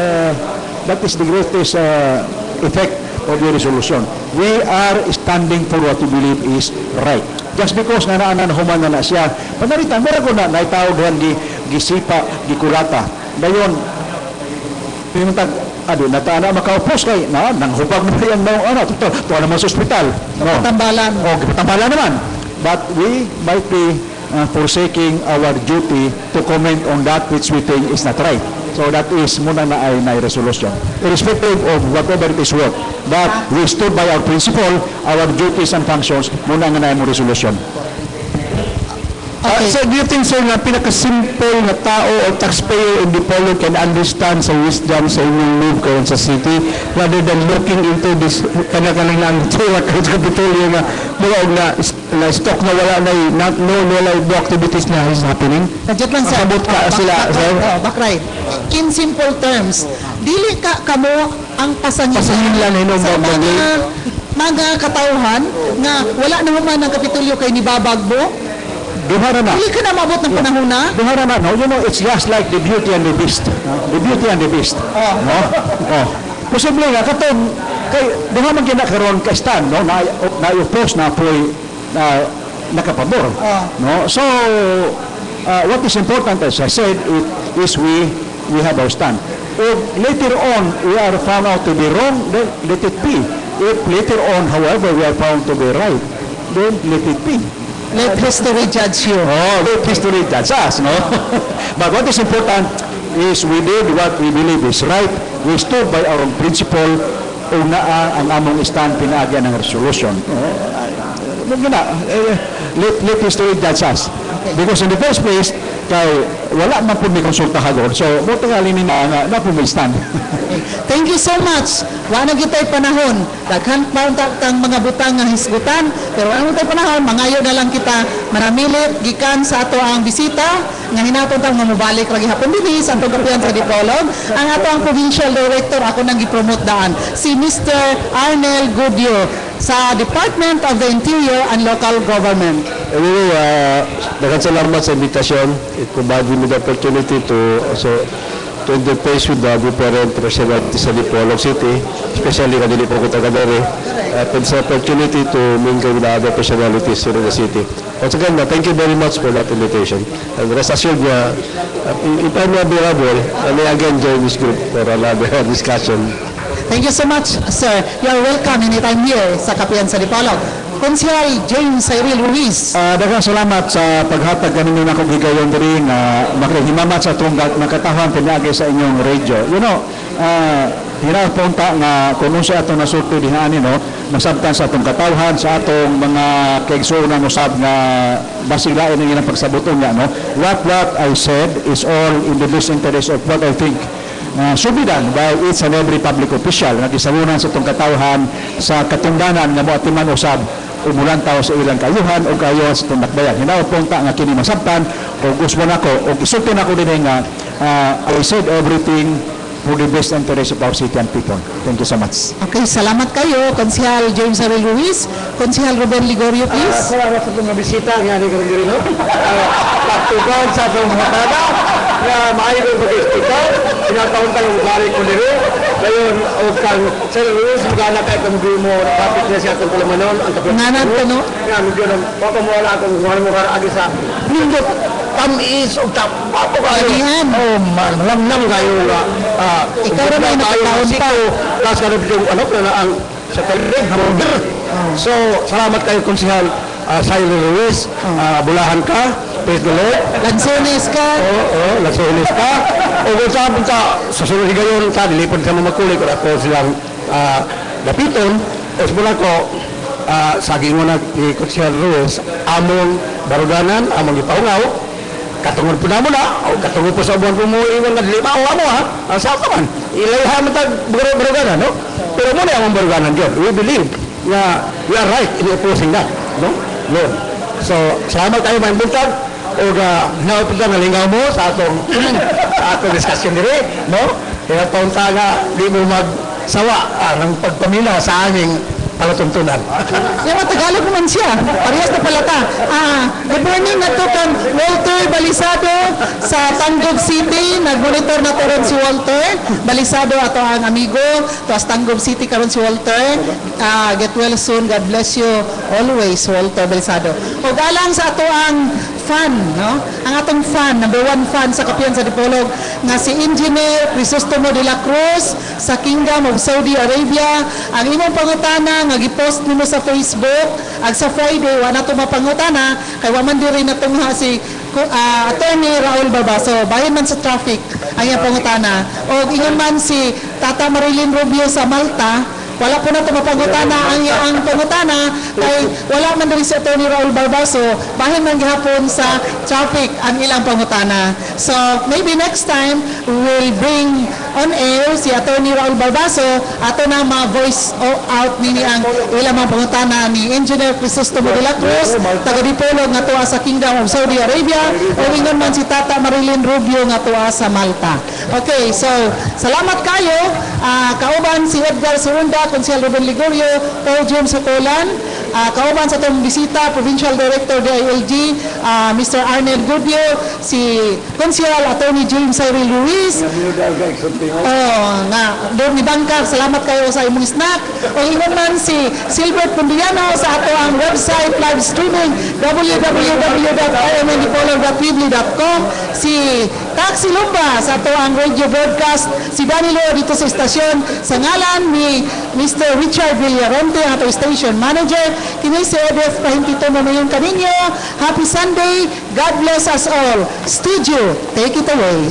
effect of the resolution. We are standing for what we believe is right. Just because nga human na siya, panaritan, meron ko na naitawag gisipa, gikulata. Dayon, pinuntan, nataan na makaupos kay, nang hubag mo yan mo, tuwa naman sa ospital.
Tambalan.
Tambalan naman. But we might be forsaking our duty to comment on that which we think is not right. So that is muna na ay resolution. Irrespective of whatever it is worth. But we stood by our principle, our duties and functions, muna nga na ay resolution.
Okay.
So do you think, sir, na pinaka-simple na tao o taxpayer in Dipolo can understand sa wisdom sa inyong move karon sa city rather than looking into this kanang lang tuwa karon sa Kapitolyo na mga na stock na wala na wala activities na is happening?
Nadjot lang sir.
Sabot ka sila, sir.
Bakray. In simple terms, dili ka kamo ang
Pasangilan na
sa mga katauhan nga wala na man ang Kapitolyo kay nibabagbo.
Duhara na.
Dili ka na mabot ng panahon na.
Duhara na, no? You know, it's just like the Beauty and the Beast. The Beauty and the Beast. No? Posible nga, katong, kay, duha man kinakaroon kay Stan, no? Na-oppose na po'y nakapabor. No? So, what is important, as I said, is we have our stand. If later on, we are found out to be wrong, then let it be. If later on, however, we are found to be right, then let it be.
Let history judge you.
Let history judge us, no? But what is important is we did what we believe is right. We stood by our own principle o naa ang among stand pinaagyan ng resolution. Let history judge us. Because in the first place, kay wala man po may konsultahador. So, buti nga linin na po may stand.
Thank you so much. Wala kita'y panahon. Daghan pa kang mga butang nga hisgutan. Pero wala kita'y panahon, mangayo na lang kita. Maramilit, gikan sa ato ang bisita. Nga hinaton tang mamubalik lagi hapon din sa atong kapihan sa Dipolog. Ang ato ang provincial director, ako nang gipromote daan. Si Mr. Arnel Goodyear sa Department of the Interior and Local Government.
Anyway, daghang salamat sa invitasyon. It provided me the opportunity to also to interface with the different personalities sa Dipolog City, especially kadili po ko taga-dere, at sa opportunity to mingle with the other personalities here in the city. Once again, thank you very much for that invitation. And rest assured, if I'm available, I may again join this group for another discussion.
Thank you so much, sir. You are welcome anytime here sa Kapihan sa Dipolog. Konsehal James Cyril Ruiz.
Daghang salamat sa paghatag kanino na kong higayon diri nga makihimamat sa atong makatahon pinaagi sa inyong radio. You know, hinapunta nga kung sa atong nasulti dihaan no, nasabtan sa atong katawhan, sa atong mga kaigsunan usab nga basiglain ang ilang pagsabuton niya no. What I said is all in the best interest of what I think subidan by each and every public official nga gisangunan sa itong katawhan sa katungdanan nga mo atiman usab umulan tao sa ilang kayuhan o kayuhan sa itong nakbayan. Hinaot pong ta nga kini masabtan o gusto nako o isulti nako din nga I said everything for the best interest of our city and people. Thank you so much.
Okay, salamat kayo. Konsehal James Ariel Ruiz, Konsehal Ruben Ligorio, please.
Salamat sa mga bisita nga ni Garangirino. Pagtugan sa itong mga taga na maayo yung pag-hospital. Sinataon tayo balik ko nito. Ngayon, o kang Sir Ruiz, magana kayo kung di mo nakapit na siya itong Palamanon.
Nanat ko, no?
Nga, medyo nang papamuala akong gumawa mo karagi sa nindot tamis o tapapo kayo.
Kalihan.
Oh, malamnam kayo nga.
Ikaw rin ay nakataon pa.
Tapos ka rin yung ano, na ang sa talig, hamburger. So, salamat kayo, Konsehal Cyril Ruiz. Bulahan ka. Praise the Lord.
Lansones ka.
Oo, Lansones ka. O kung saan punta, sa sunod gayon, sa dilipod sa mga kulik, ako silang dapiton. O mula ko, sa gingon na ni Konsehal Ruiz, among baruganan, among ipaungaw, katungod po na mo na, o katungod po sa buwan po mo iwan na limaw mo ha, sa man, ilayha mo tag baruganan, no? Pero muna among baruganan yun, we believe na we are right in opposing that, no? Lord. So, salamat kayo may buntag, o naupunta na lingaw mo sa atong discussion diri, no? Kaya paunta nga, di mo magsawa ng pagpamina sa aming palatuntunan.
Yung mga Tagalog naman siya. Parehas na palata. Good morning na to kang Walter Balisado sa Tangog City. Nag-monitor na to ron si Walter. Balisado ato ang amigo. Tapos Tangog City karon si Walter. Get well soon. God bless you always, Walter Balisado. O galang sa ato ang fan, no? Ang atong fan, number 1 fan sa Kapihan sa Dipolog, nga si Engineer Crisostomo de la Cruz sa Kingdom of Saudi Arabia. Ang imong pangutana nga gipost nimo sa Facebook ag sa Friday wala to mapangutana kay wa man diri natungha si Attorney Raul Barbaso bahin man sa traffic ang iyang pangutana o ingon man si Tata Marilyn Rubio sa Malta wala po na ito mapangutana ang pangutana kay wala man diri si Attorney Raul Barbaso bahin man gihapon sa traffic ang ilang pangutana. So maybe next time we will bring on air si Attorney Raul Barbaso ato na ma-voice out nini ang ilang mga pangutana ni Engineer Crisostomo de la Cruz taga Dipolog nga tuwa sa Kingdom of Saudi Arabia o ingon man si Tata Marilyn Rubio nga tuwa sa Malta. Okay, so salamat kayo. Kauban si Edgar Surunda, Konsehal Ruben Ligorio, Paul James Hacolan, kauban sa itong bisita, Provincial Director DILG, Mr. Arnel Goodyear, si Konsehal Attorney James Cyril Ruiz, doon ni Bangkar, salamat kayo sa imong snack. O ingon man si Silbert Pundiano sa ato ang website live streaming www.omndipolog.weebly.com, si Taxi Lumba sa ato ang radio broadcast, si Danilo dito sa istasyon sa ngalan ni Mr. Richard Villaronte, ang ato station manager. Kini si Edith Pahintito Mamayon kaninyo. Happy Sunday. God bless us all. Studio, take it away.